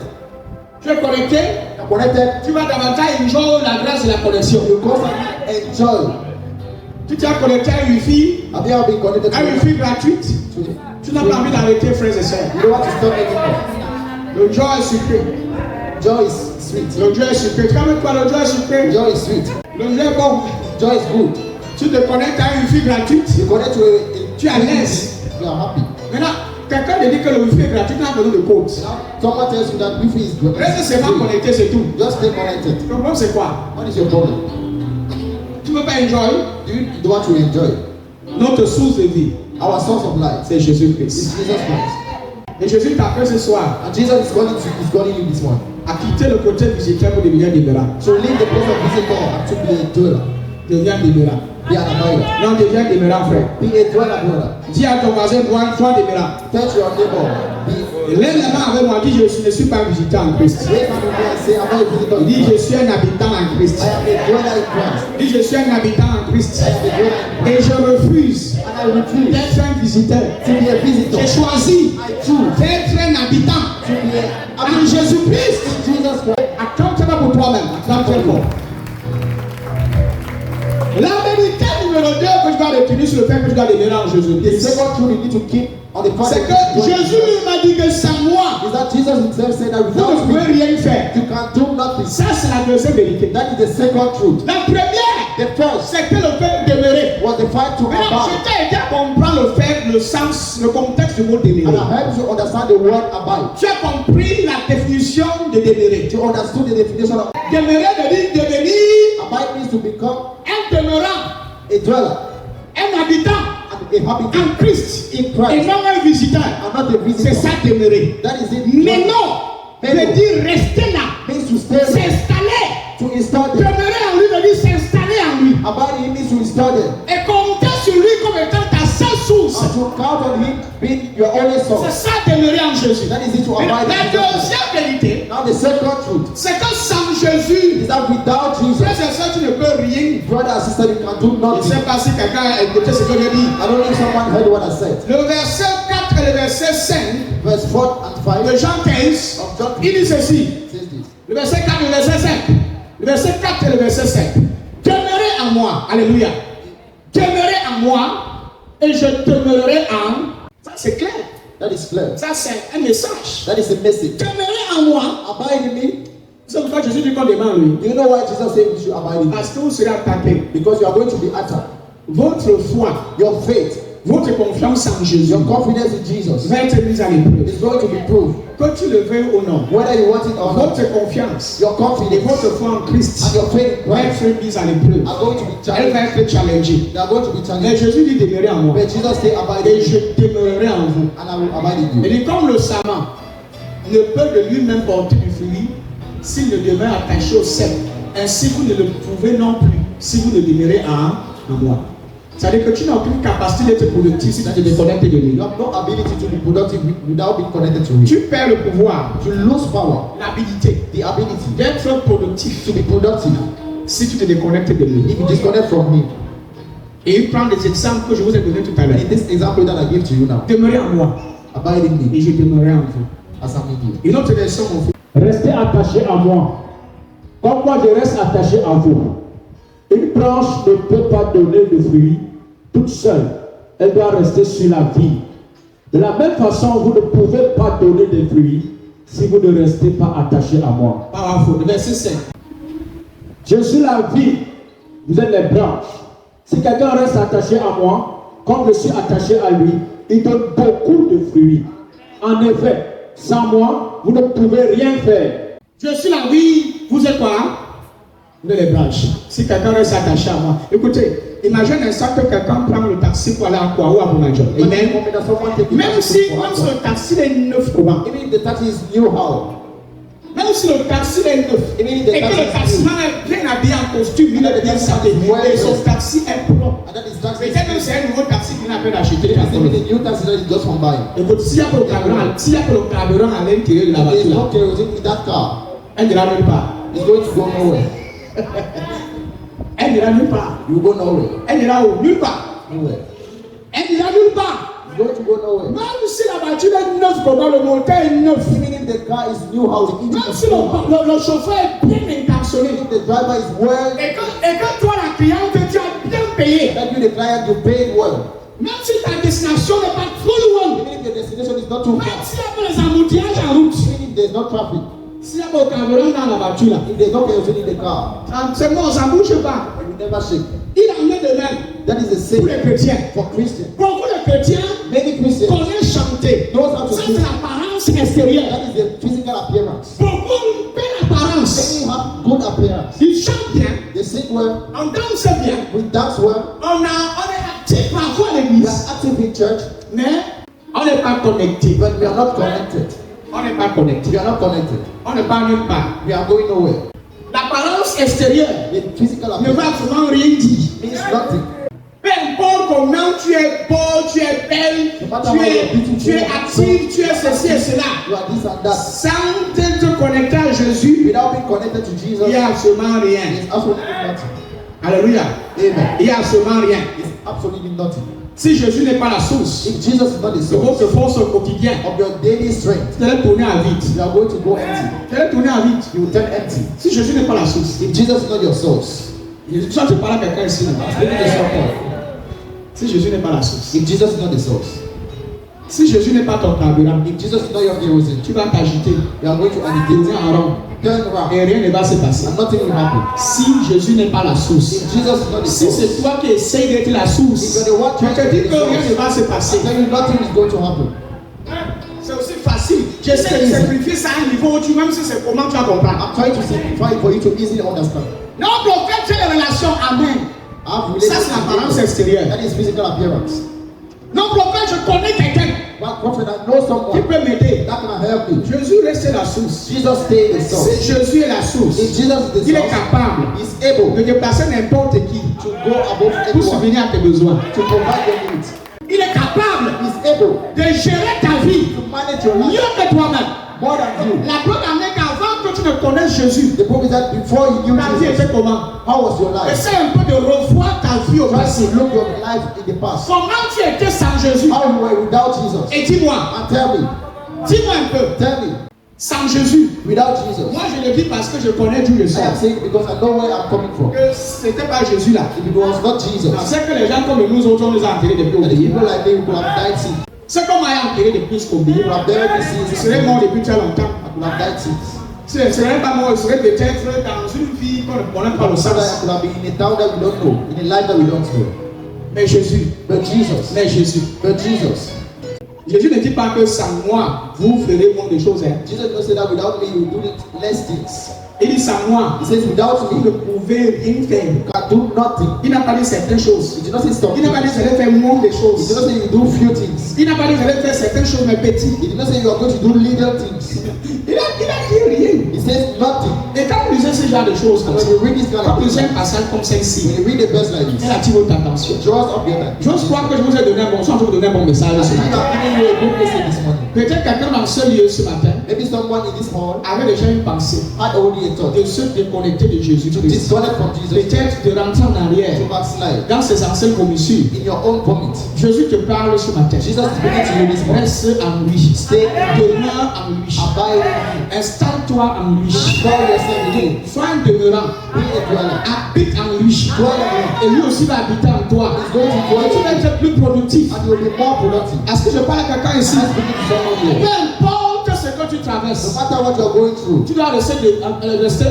Tu es connecté, You're connected, tu vas davantage enjoy la grâce de la connexion. you constantly enjoy. Tu t'es connecté à un Wi-Fi, Have you ever been connected un Wi-Fi gratuite. to Tu n'as pas envie d'arrêter, frères et sœurs. You don't want to stop anymore. Le joy est sucré. Joy is sweet. Le joy est sucré. Tu connais quoi, le joy est sucré? Joy is sweet. Le joy est bon. Joy is good. Tu te connectes à un Wi-Fi gratuite. You connect to a Tu es à l'aise. you are happy. Maintenant, quelqu'un te dit que le Wi-Fi est gratuit, tu n'as pas besoin de code. Now, someone tells you that Wi-Fi is good. Reste seulement connecté, c'est tout. Just stay connected. Le problème, c'est quoi? What is your problem? Tu ne veux pas enjoy? You don't want to enjoy. Notre source de vie, Our source of life c'est is Jésus-Christ. Jesus Christ. Et Jésus t'appelle ce soir And Jesus is calling you this morning. à quitter le côté visiteur pour devenir demeurant. So leave the place of visitor and to be a dweller. Deviens demeurant. Be an abider. Non, deviens demeurant, frère. Be a dweller, brother. Dis à ton voisin, sois demeurant. Tell your neighbor. Et lève la main avec moi, dis je ne suis pas un visiteur en Christ. Raise hand with me and say, I'm not a visitor in Dis je Christ. suis un habitant en Christ. I am a dweller in Christ. Dis je suis un habitant en Christ. I am a dweller in Et je refuse Christ. And I refuse d'être un visiteur. to be a visitor. J'ai choisi I choose d'être un habitant to be en a Jésus-Christ. Jesus Christ. Accountable pour toi-même. Accountable pour. La vérité numéro 2 que je dois retenir sur le fait que je dois demeurer en The Jésus-Christ, second truth you need to keep on the fact c'est que Jésus lui m'a dit que sans moi, is that Jesus himself said that vous without ne pouvez me, rien faire. you can do nothing. Ça, c'est la deuxième vérité. That is the second truth. La première, The first c'était le fait de demeurer. was the fight to Maintenant, abide. je t'ai aidé à comprendre le fait, le sens, le contexte du mot And I demeurer. help you understand the word abide. Tu as compris la définition de demeurer. You understood the definition of Demeurer veut dire devenir abide means to become un demeurant, a dweller un habitant and a habitant en Christ. in Et Christ non un visiteur. and not a C'est visitor. ça demeurer. That is it. Mais non, veut dire rester là, Means to stay there, s'installer. to install them. Demeurer en lui veut dire s'installer en lui. Abide in means to install them. Et compter sur lui comme étant ta seule source. And to count on him being your only C'est source. ça demeurer en Jésus. That is it to Mais abide la in Jesus. deuxième vérité, Now the second truth c'est que sans Jésus, is that without Jesus, frère et soeur, tu ne peux rien. brother and sister, you can do Je ne nothing. sais pas si quelqu'un a écouté ce que j'ai dit. I don't know if someone heard what I said. Le verset 4 et le verset 5 Verse 4 and 5 de Jean 15, of John il dit ceci. says this. Le verset 4 et le verset 5. Le verset 4 et le verset 5. Demeurez en moi. Alléluia. Demeurez en moi et je demeurerai en. Ça c'est clair. That is clear. Ça c'est un message. That is a message. Demeurez en moi. Abide in me. C'est pourquoi Jésus dit qu'on demande lui. Do you know why Jesus said we should abide in me? Parce que vous serez attaqué. Because you are going to be attacked. Votre foi, Your faith, votre confiance en Jésus your confidence in Jesus va être mise à l'épreuve. is going to be proved. Que tu le veuilles ou non, Whether you want it or not, votre confiance your et confidence votre foi en Christ and your faith in va Christ être mise à l'épreuve. are going to be Elle challenged. va être challengée. They are going to be Mais challenged. Jésus dit demeurer en moi. But Jesus said, abide Et in me, je demeurerai en vous. and I will abide in Et you. dit comme le savant ne peut de lui-même porter du fruit s'il ne demeure attaché au sec. Ainsi vous ne le pouvez non plus si vous ne demeurez en moi. C'est-à-dire que tu n'as aucune capacité d'être productif si tu te déconnectes de lui. You have no ability to be productive without being connected to Him. Tu perds le pouvoir, You lose power, l'habilité the ability d'être productif to be productive si tu te déconnectes de lui. if you disconnect from Him. Et il prend des exemples que je vous ai donnés tout à l'heure. In this example that I give to you now, Demeurez en moi abide in me et je demeurerai en vous. as I'm in you. Une autre version, mon fils. Restez attaché à moi, comme moi je reste attaché à vous. Une branche ne peut pas donner de fruits toute seule. Elle doit rester sur la vie. De la même façon, vous ne pouvez pas donner des fruits si vous ne restez pas attaché à moi. Powerful. Le verset 5. Je suis la vie, vous êtes les branches. Si quelqu'un reste attaché à moi, comme je suis attaché à lui, il donne beaucoup de fruits. En effet, sans moi, vous ne pouvez rien faire. Je suis la vie, vous êtes quoi? Vous êtes les branches. Si quelqu'un reste attaché à moi. Écoutez, imagine un instant que quelqu'un prend le taxi pour aller à Kwaou à Boumandjo. Amen. Même si le taxi est neuf, comment? Even if the taxi is new, how? Même si le taxi est neuf, et que le taximan est bien habillé en costume, il est bien sapé, et son taxi est propre. And that is taxi. Peut-être que c'est un nouveau taxi qu'il n'a pas acheté. Even the new taxi that is just from buying. Écoute, s'il y a pas le carburant à l'intérieur de la There is voiture, no kerosene in that car. elle n'ira nulle part. It's going to go nowhere. Elle n'ira nulle part. You will go nowhere. Elle n'ira où? Nulle part. Nowhere. Elle n'ira nulle part. It's going to go nowhere. Même si la voiture est neuve, comment le moteur est neuf, Even if the car is new, how the engine même is si new, how. le chauffeur est bien intentionné, If the driver is well, et que toi, la cliente, tu as bien payé, that you the client, you paid well. même si ta destination n'est pas trop loin, Even if the destination is not too même far. s'il y a pas les embouteillages en route, Even if there's no traffic. s'il y a pas le carburant dans la voiture, là, If there's no kerosene in the car, c'est bon, ça ne bouge pas. it will never shake. Il en est de même That is the pour same les chrétiens. for Christians. Beaucoup de chrétiens Many Christians, connaissent chanter. knows how to Ça, sing. c'est l'apparence extérieure. That is the physical appearance. Beaucoup ont une belle apparence. Many have good appearance. Ils chantent bien, They sing well, on danse bien, we dance well, on est actif parfois à we l'église, are active in church, mais on n'est pas connecté. but we are not connected. On n'est pas connecté. We are not connected. On n'est pas nulle part. We are going nowhere. L'apparence extérieure The physical ne va appearance vraiment rien dire. means nothing. Peu importe comment tu es beau, tu es belle, tu es active, tu es ceci et cela. You are this and that. Sans être connecté à Jésus, Without being connected to Jesus, il n'y a absolument rien. it's absolutely nothing. Alléluia. Amen. Il n'y a absolument rien. It's absolutely nothing. Si Jésus n'est pas la source If Jesus is not the de source votre force au quotidien, of your daily strength, vous allez tourner à vide. you are going to go empty. Vous allez tourner à vide. You will turn empty. Si Jésus n'est pas la source, If Jesus is not your source, je suis en train de parler à quelqu'un ici. speaking to someone. Si Jésus n'est pas la source, If Jesus is not the source, si Jésus n'est pas ton carburant, if Jesus is not your kerosene, tu vas t'agiter, you are going to tourner agitate, en rond, turn around, et rien ne va se passer. and nothing will happen. Si Jésus n'est pas la source, If Jesus is not the si c'est source, toi qui essayes d'être la source, if you're the one tu trying te to dis be que the rien ne source, va se passer. I tell you nothing is going to happen. C'est aussi facile. J'essaie de simplifier ça à un niveau où tu, même si c'est comment tu vas comprendre. I'm trying to simplify it for you to easily understand. Non, prophète, tu as des relations. Amen. I have Ça, c'est l'apparence related extérieure. that is physical appearance. Non, prophète, je connais quelqu'un But prophet, I know qui someone peut m'aider. that can help you. Jésus reste la source. Jesus stay the Si source. Jésus est la source, If Jesus is il the est source, capable he's able de déplacer n'importe qui to go above pour anyone, subvenir à tes besoins. to provide your needs. Il est capable He's able able de gérer ta vie to manage your life mieux que toi-même. more than you. La preuve en est qu'avant que tu ne connaisses Jésus, The problem is that before you knew ta vie Jesus, était comment? how was your life? Essaie un peu de revoir ta vie au Try passé. to look your life in the past. Comment tu étais sans Jésus? How you were without Jesus. Et dis-moi, And tell me, un peu, tell me, sans Jésus. without Jesus. Moi je le dis parce que je connais d'où je I sors. am saying because I know where I'm coming from. Que c'était pas Jésus là. If it was not Jesus, Je sais que les gens comme nous autres, on nous a enterrés depuis and the oubliés. people like me would have died since. C'est comme moi enterré depuis qu'oublié. Would have buried the Je sins. serais mort depuis très longtemps. I would have died since. Si je ne serais pas mort, je serais peut-être dans une vie qu'on ne connaît pas le So that I sens. could have been in a town that we don't know, in a life that we don't know. Mais Jésus, But Jesus, mais Jésus. but Jesus. Jésus ne dit pas que sans moi, vous ferez moins de choses. Hein. Jesus did not say that without me you will do less things. Il dit sans moi, He says without vous me ne pouvez rien faire. you can do nothing. Il n'a pas dit certaines choses. He did not say stop. Il n'a pas dit que vous allez faire moins de He did choses. not say you do few things. Il n'a pas dit que vous allez faire certaines choses mais petites. He did not say you are going to do little things. Il a dit rien. He says nothing. Et quand vous lisez ce genre de choses, And when you read this kind quand of vous lisez things, un passage comme when celle-ci, you read the verse like this, elle attire votre attention. draws up your mind. J'ose croire que je vous ai donné un bon son, je vous donner un bon message I ce think matin. I'm giving you a good message this morning. Peut-être quelqu'un dans ce lieu ce matin Maybe someone in this hall avait déjà une pensée had already a thought de se déconnecter de Jésus to Christ. disconnect from Jesus, Peut-être de rentrer en arrière to backslide dans ses anciennes commissures. in your own vomit. Jésus te parle ce matin. Jesus is speaking to you this morning. Reste en lui. Stay in him. Demeure en lui. Abide in Installe-toi en lui. him. Call yourself in him. Sois un demeurant. Be a dweller. Habite en lui. Dwell in him. Et lui aussi va habiter en toi. He's going to Et dwell tu in vas you. être plus productif. And you will be more productive. Est-ce que je parle à quelqu'un ici? I'm speaking to someone Peu here. importe ce que tu No traverses, matter what you're going through, tu dois rester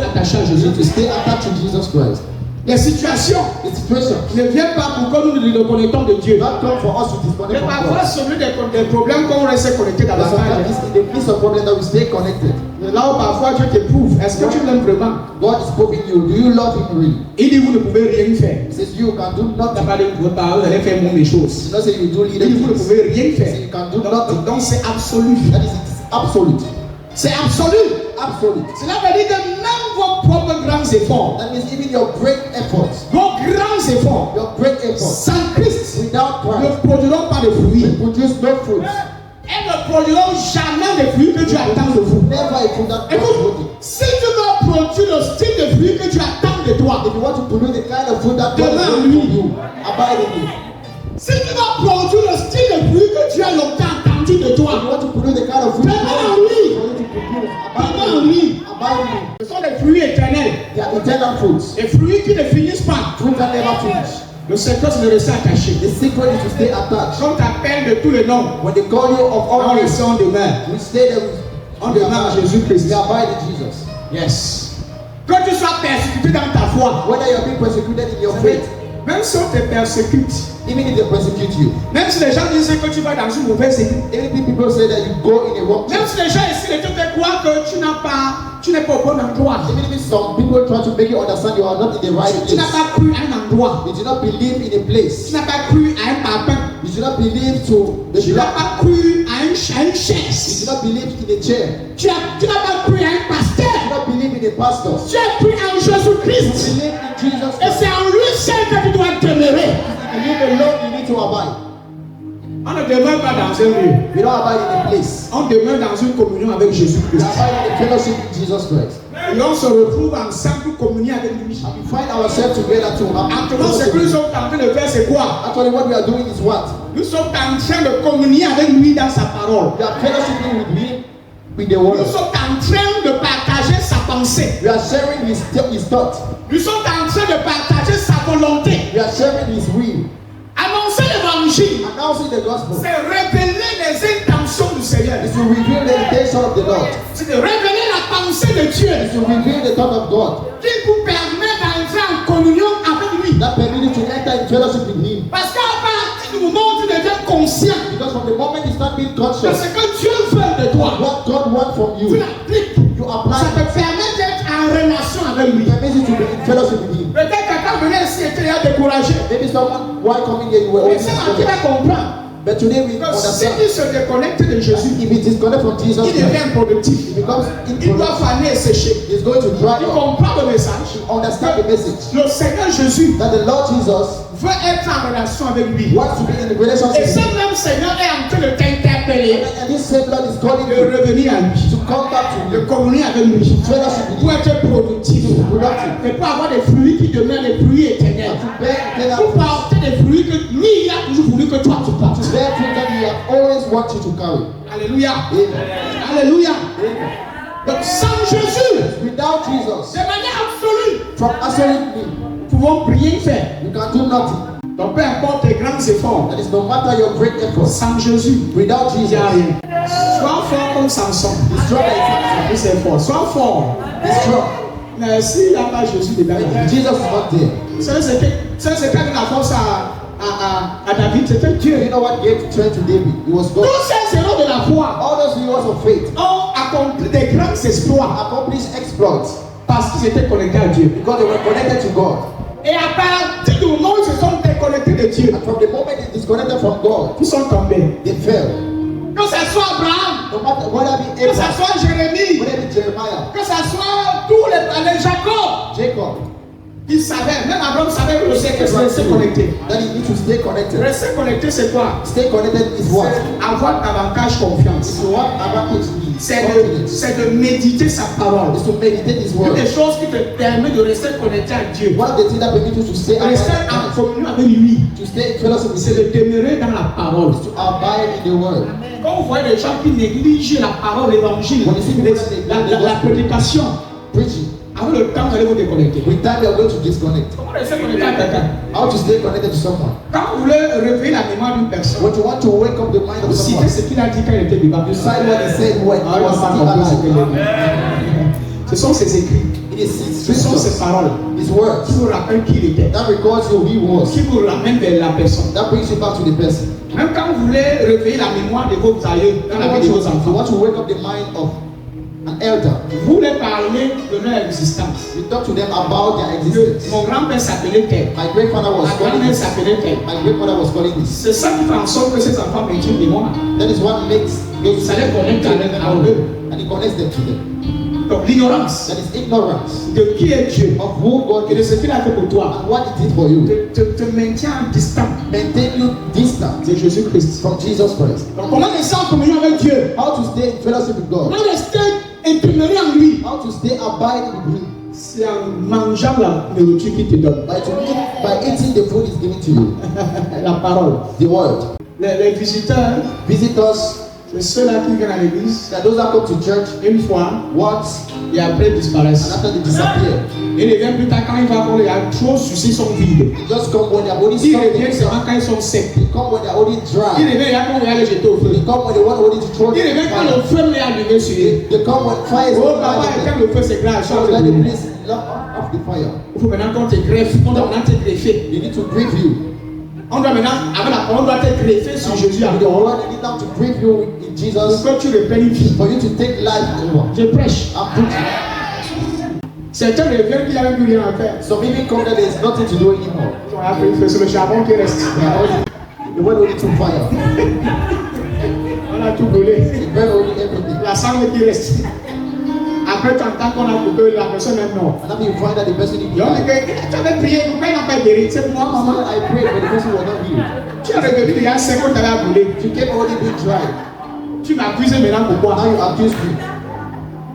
attaché à you Jésus need to Christ. stay attached to Jesus Christ. Les situations The situation ne viennent pas pour que nous nous déconnectons de Dieu. not come for us to Mais disconnect from parfois, God. celui des problèmes qu'on reste connecté But davantage. sometimes it's in the midst of problem that we stay connected. Et là où parfois Dieu t'éprouve, est-ce que tu l'aimes vraiment? God is proving you. Do you love him really? Il dit vous ne pouvez rien faire. He says you can do Il n'a nothing. pas dit vous allez faire moins des He choses. did not say you do Il little dit vous ne things. pouvez rien He said faire. you can do nothing. Donc c'est absolu. That is, it is absolute. C'est absolu. Absolute. Cela veut dire que même vos propres grands efforts, That means even your great efforts, vos grands efforts, your great efforts, sans Christ, without ne Christ, produiront pas de will fruits. produce no fruits. Elles ne produiront jamais de fruits que tu attends de vous. Never a fruit that Écoute, produces. si tu veux produire le style de fruits que tu attends de toi, If you want to produce the kind of fruit that God is Demeure en doing lui. for you, abide in him. si tu veux produire le style de fruits que tu as longtemps attendu de If you toi, want to produce the kind of fruit Demeure God en is lui. for you to produce, Demeure en abide in lui. him. Abide in him. Ce sont des fruits éternels, They are eternal fruits. des fruits qui ne finissent pas. Fruit that never finish. Le secret, c'est de rester attaché. The secret is to stay attached. Quand tu appelles de tous les noms, When they call you of on all names, reste en demeure. we stay there. On demeure en Jésus-Christ. We abide in Jesus. Yes. Que tu sois persécuté dans ta foi, Whether you're being persecuted in your faith, même si on te persécute, even if they persecute you, même si les gens disent que tu vas dans une mauvaise église, even if people say that you go in a wrong même church, si les gens essaient de te faire croire que tu n'es pas au bon endroit, even if some people try to make you understand you are not in the right tu n'as place, pas cru à un endroit, you do not believe in a tu place, n'as pas cru à un papin, you do not believe to the tu n'as block, pas cru à une you chaise, do not believe in a chair, tu n'as pas cru à un you do pasteur, not believe in a pastor, tu as cru en you Jésus-Christ. believe in Jesus Et Christ. c'est en lui seul que tu dois demeurer. And you alone you need to abide. On ne demeure pas dans un lieu, We don't abide in a place. on demeure dans une communion avec We Jésus-Christ. abide in a fellowship with Jesus Christ. Et on se retrouve ensemble pour communier avec lui. And we find ourselves together to have Actuellement, ce que nous sommes en train de faire, c'est quoi? Actually, what we are doing is what? Nous sommes en train de communier avec lui dans sa parole. We are fellowshipping with him, with the Nous word. sommes en train de partager sa pensée. We are sharing his thought. Nous sommes en train de partager sa volonté. We are sharing his will. Annoncer l'évangile, Announcing the gospel c'est révéler les intentions du Seigneur. is to reveal the intention of the Lord. C'est de révéler la pensée de Dieu Is to reveal the thought of God. qui vous permet d'entrer en communion avec lui. That permits you to enter in fellowship with him. Parce qu'à partir du moment où tu deviens conscient Because from the moment you start being de conscious ce que Dieu veut de toi, what God wants from tu you, l'appliques. you Ça apply te it. permet d'être en relation avec lui. It permits you to be in fellowship with him. Peut-être que quand venait ici, était déjà découragé. Maybe someone, while coming here, you were Mais already c'est là qui va discouraged. comprendre. But today we Que understand. s'il se déconnecte de Jésus, If it disconnect from Jesus il Christ, devient improductif. it becomes Il doit improductive. faner et sécher. It's going to dry Il up. comprend le message. Understand the message Le Seigneur Jésus that the Lord Jesus veut être en relation avec lui. wants to be in a relationship Et with ce you. même Seigneur est en train de t'interpeller And this same Lord is calling de you revenir à lui, to come back to de you, communier avec lui, fellowship with pour you, être productif, productive, et pour avoir des fruits qui demeurent des fruits éternels. and to bear eternal Pour fruit, porter des fruits que lui, il a toujours voulu que toi tu portes. to bear fruit that He has always wanted you to carry. Alléluia. Amen. Alléluia. Amen. Donc sans Jésus, Without Jesus, de manière absolue, from absolutely, nous pouvons rien faire. you can do nothing. Donc peu importe tes grands efforts, That is, no matter your great efforts, sans Jésus, without il n'y Jesus, a rien. Sois fort comme Samson. the strong is Oui, c'est fort. Sois fort. strong. Mais s'il n'y a pas Jésus dedans, Jesus is not there. c'est quand la force à David, c'était You Dieu. know what gave strength to David? It was God. Tous ces héros de la foi All those heroes of faith ont accompli des grands exploits accomplished exploits parce qu'ils étaient connectés à Dieu. because they were connected to God. Et à partir du moment où ils se sont déconnectés de Dieu, And from the moment they disconnected from God, ils sont tombés. they fell. Que ce soit Abraham, No matter whether it be que ce Abraham, soit Jérémie, whether it be Jeremiah, que ce soit tous les Jacob, Jacob, ils savaient, même Abraham savait que c'est rester connecté. that you need to stay connected. Rester connecté, c'est quoi? Stay connected is what? C'est avoir davantage confiance. It's what advantage is. C'est de méditer sa parole. It's to meditate His Une word. des choses qui te permet de rester connecté à Dieu. One of the things that permit you to stay Rester abide, en communion avec lui. to stay in fellowship with C'est Him, de demeurer dans la parole. to abide in the word. Quand vous voyez des gens qui négligent la parole, l'évangile, la prédication, Preaching. avec le temps, vous allez vous déconnecter. With time, you are going to disconnect. Comment rester connecté à quelqu'un? How to stay connected to someone? Quand vous voulez réveiller la mémoire d'une personne, When you want to wake up the mind of vous someone, citez ce qu'il a dit quand il était vivant. you cite what he said when Ah, he il was n'a pas still compris ce qu'il alive. a dit. Ce sont ses écrits, It is His ce sont ses scriptures, paroles His words, qui vous rappellent qui il était, that records who He was, qui vous ramènent vers la personne. that brings you back to the person. Même quand vous voulez réveiller la mémoire de vos aïeux dans la vie de vos You enfants, want to wake up the mind of an elder. vous voulez parler de leur existence. You talk to them about their Que existence. mon grand-père s'appelait tel, My grandfather was ma calling grand-mère this. s'appelait tel. My grandmother was calling this. C'est ça qui fait en sorte que ces enfants maintiennent une mémoire. That is what makes those Ça les connecte à eux. and it connects them to them. Donc l'ignorance That is ignorance de qui est Dieu of who God et de is ce qu'il a fait pour toi and what He did for you. te maintient distant Maintain you distant de Jésus-Christ. from Jesus Christ. Donc comment rester en communion avec Dieu? How to stay in fellowship with God. Comment rester imprimé en lui? How to stay abiding with Him. C'est en mangeant la nourriture qu'il te donne. By eating the food He's giving to you. La parole. The word. Les visiteurs, Visitors, c'est ceux-là qui viennent à l'église that those that come to church une fois once et après and disparaissent. after they disappear. Il revient plus tard quand il va voir, il y a trop sucés sont vides. They just come when their body Il stop. revient seulement quand ils sont secs. They come when their body Il dry. revient là quand on va les jeter au feu. They come when they want the body to throw Il revient quand le feu est allumé sur eux. They come when fire is Oh on papa, fire. quand le feu s'éclaire, So change that de the boulot. place off the fire. Il faut maintenant qu'on te greffe, on doit maintenant te greffer. They need to grieve you. On doit maintenant, avec la parole, on doit te greffer sur Jésus With the encore. word, they need now to grieve you in Pour Jesus que tu reprennes une vie. for you to take life over. Je prêche. I'm preaching. Certains reviennent qu'il n'y a même plus rien à faire. Some even come that there's nothing to do anymore. On a fait c'est le charbon qui reste. They are only the word only to fire. On a tout brûlé. They burn only everything. La sangle qui reste. Après, tu entends qu'on a coupé la personne est morte. And then you find that the person is Tu avais prié, pourquoi il n'a pas guéri? C'est pour moi, maman. I prayed, but the person was not healed. Tu as revenu, il y a 5 ans, tu avais brûlé. You came already being dry. Tu m'accuses maintenant pourquoi? Now you accuse me.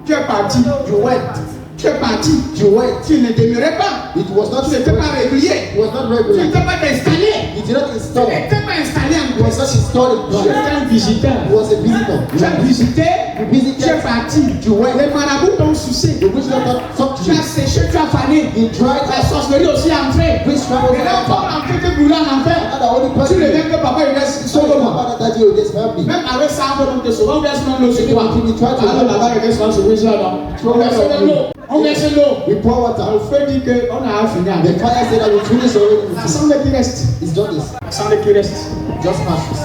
Tu es parti. You went. Tu es parti. You went. Tu ne demeurais pas. It was not. Tu n'étais pas régulier. It was not Tu regular. n'étais pas installé. It did not Tu install. It n'étais pas installé en was not installed in Tu God. étais un visiteur. It was a visitor. Tu as visité. You Tu es visited. parti. You went. Les marabouts t'ont sucé. The witch doctor talked to Tu you. as séché, tu as fané. You tried La that. sorcellerie aussi est entrée. Witchcraft was Et là, not on en fait que brûler en enfer. the only Tu person. le viens que papa il reste So sauve the moi. father that you this family. Même avec ça, on te sauve. On verse même l'eau sur toi. If you try to- Alors là-bas, il reste sur le là, non. On verse de l'eau. On verse l'eau. We pour water. Le feu dit qu'on a fini The avec. fire said that we finish already. La sangle qui reste. It's just this. La sangle qui reste. Just ashes.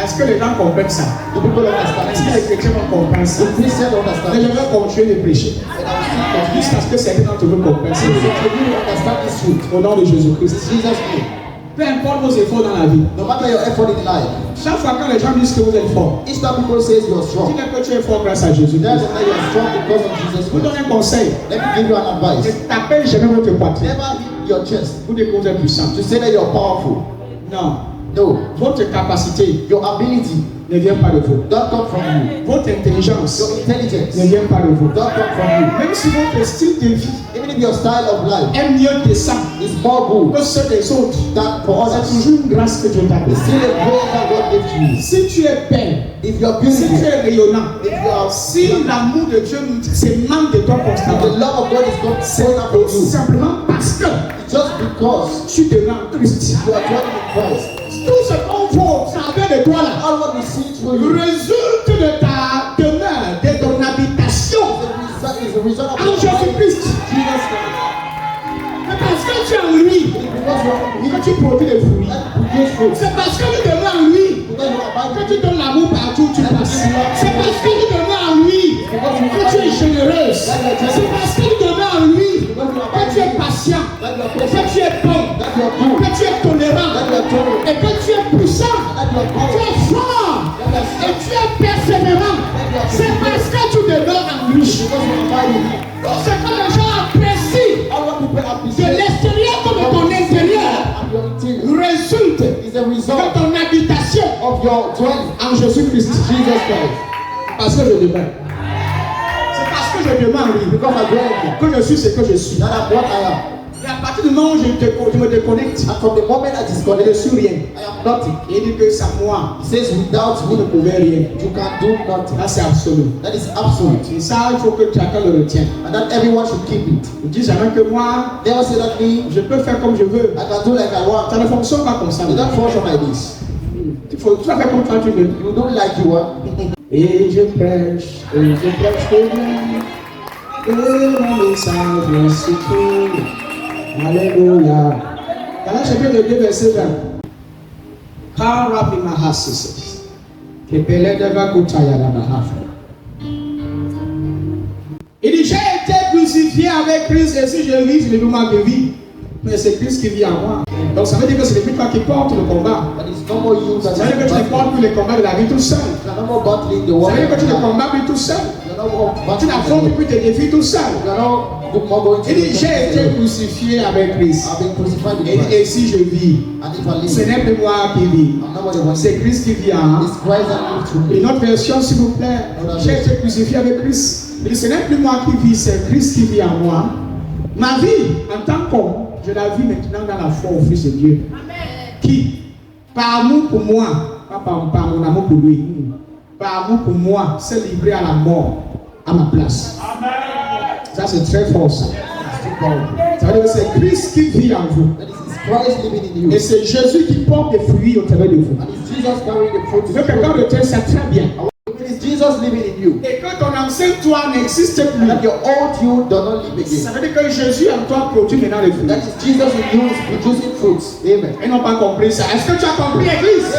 Est-ce que les gens comprennent ça? The people Est-ce que les understand. chrétiens vont comprendre ça? The Christians Mais understand. je vais continuer de prêcher. And I will still continue. Jusqu'à ce que certains d'entre vous comprennent ça. So you understand this truth. Au nom de Jésus-Christ. It's Jesus' name. Peu importe vos efforts dans la vie. No matter your effort in life. Chaque fois quand les gens disent que vous êtes fort, Each time people say you're strong, dis-leur que tu es fort grâce à Jésus. tell them that you're strong because of Jesus Je vous donne Christ. un conseil. Let me give you an Ne advice. tapez jamais votre poitrine. Never hit your chest Vous dites que vous êtes puissant. to say that you're powerful. Non. No. Votre capacité Your ability ne vient pas de vous. don't come from you. Votre intelligence Your intelligence ne vient pas de vous. don't come from you. Même si votre style de vie Even if your style of life est mieux décent is more good que ceux des autres, than for c'est others, toujours une grâce que Dieu t'a it's donnée. still a grace that God gave to you. Si tu es belle, If you're si tu beautiful, es rayonnant, if you are si l'amour de Dieu s'émane de toi if the constamment, love of God is going c'est up tout on you, simplement parce que just because tu te rends en Christ. you are dwelling in Christ. Tout ce qu'on voit au travers de toi là, All what we see through you résulte de ta demeure, de ton habitation is a result of en Jésus-Christ. Jesus Christ. C'est parce que tu es en lui It's because you are in que Him tu produis des fruits. that produce fruit. C'est parce que tu demeures en lui Because you are que abiding tu donnes l'amour partout où tu passes. C'est parce que tu demeures en lui que tu es généreuse. C'est parce que tu demeures en lui que tu es patient, que tu es bon, that you are good, que tu es tolérant that you are tolerant, et que tu es puissant. that you are Tu powerful, es fort et tu es persévérant. C'est parce que tu demeures en lui. because you are abiding in Him. Tout ce que les gens apprécient All what people de appreciate l'extérieur comme de ton intérieur and your interior résulte is a de result ton habitation of your dwelling en Jésus-Christ. Jesus Christ. Parce que je demeure. C'est parce que je demeure en lui Because I dwell in Him, que je suis ce que je suis. that I'm what I am. Et à partir du moment où je me déconnecte, And from the moment I je ne disconnect, suis rien. I am nothing. Et il dit que sans moi, He says, without vous ne me, pouvez rien. you can do nothing. Là, c'est absolu. That is absolute. Et ça, il faut que chacun le retienne. And that everyone should keep it. Ne dis jamais que moi, Never say that me, je peux faire comme je veux. I can do like I want. Ça ne fonctionne pas comme ça. It don't function like this. Tu vas faire comme toi tu veux. You don't like you want. Et je prêche que Dieu, et mon message est surtout. Alléluia. Dans chapitre 2, verset 20. Karabi Mahassis. Kepele deva kutaya la mahafa. Il dit, j'ai été crucifié avec Christ et si je vis, je ne vis pas que vie. Mais c'est Christ qui vit en moi. Donc ça veut dire que c'est depuis toi qui portes le combat. But it's no more you that Ça veut dire que tu ne is portes plus les combats de la vie tout seul. You're no more battling the Ça war. veut dire que tu ne You're combats plus tout seul. no more Tu battling n'affrontes plus tes défis tout seul. You're no more going to Il dit, j'ai été crucifié avec Christ. I've been crucified with Et Christ. si je vis, And if I ce live, n'est plus moi qui vis. I'm not what I want. C'est Christ qui vit en. It's Christ that lives through Et me. notre version, s'il vous plaît, j'ai été crucifié avec Christ. Il dit, ce n'est plus moi qui vis, c'est Christ qui vit en moi. Ma vie, en tant qu'homme, je la vis maintenant dans la foi au Fils de Dieu. Qui, par amour pour moi, pas par mon amour pour lui, par amour pour moi, s'est livré à la mort, à ma place. Ça, c'est très fort, ça. Ça veut dire que c'est Christ qui vit en vous. That is Christ living in Et you. c'est Jésus qui porte des fruits au travers de vous. And it's Jesus carrying the fruit. Tu veux quelqu'un de tel, c'est très bien. It is Jesus living in you. Et que ton ancien toi n'existe plus. That your old you does not live Ça again. veut dire que Jésus en toi produit maintenant les fruits. That is Jesus in you is producing fruits. Amen. Ils n'ont pas compris ça. Est-ce que tu as compris, Église?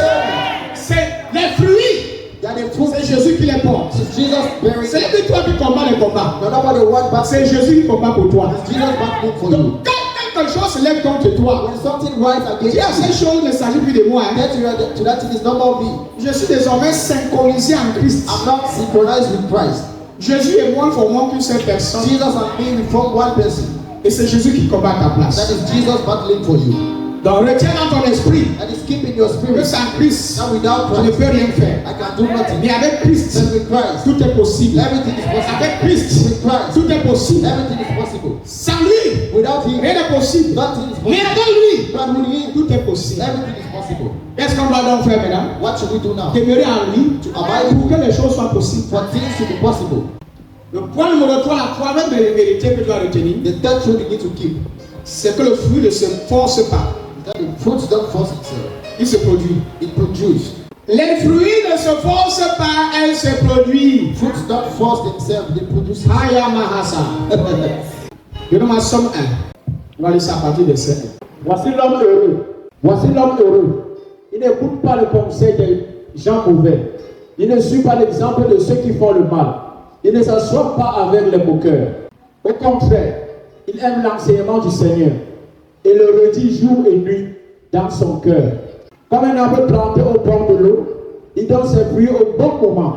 C'est les fruits. That the fruit C'est Jésus qui les porte. is Jesus bearing. C'est plus toi qui combats les combats. No matter the one back, C'est Jésus qui combat pour toi. it's Jesus battling for you. Donc, quand quelque chose se lève contre toi, When something rises dis à against ces you, choses ne s'agit plus de moi. Hein. then to that thing is not about me. Je suis désormais synchronisé en Christ. I'm not synchronized with Christ. Jésus et moi formons qu'une seule personne. Jesus and me, we form one person. Et c'est Jésus qui combat ta That place. is Jesus battling for you. Donc, retiens dans ton esprit That is keeping your que spirit. sans Christ, Now without je ne Christ, peux rien faire. I can do nothing. Mais avec Christ, Then with Christ, tout est possible. everything is possible. Avec Christ, With Christ, tout est possible. everything is possible. Sans lui, Without Him, rien n'est possible. nothing is Mais possible. avec lui, But with Him, tout est possible. everything is possible. Qu'est-ce qu'on doit donc faire maintenant? What should we do now? Demeurer en lui pour que les choses soient possibles. For things to be possible, Le point numéro 3, la troisième de vérité que tu dois retenir, the third truth you need to keep c'est que le fruit ne se force pas. is that the fruits don't force itself. Il se produit. It produces. Les fruits ne se forcent pas, elles se produisent. Fruits don't force themselves, they produce. Haya Mahasa. Je donne ma somme 1. On va laisser à partir de 7. Voici l'homme heureux. Voici l'homme heureux. Il n'écoute pas le conseil des gens mauvais. Il ne suit pas l'exemple de ceux qui font le mal. Il ne s'assoit pas avec les moqueurs. Au contraire, il aime l'enseignement du Seigneur et le redit jour et nuit. dans son cœur. Comme un arbre planté au bord de l'eau, il donne ses fruits au bon moment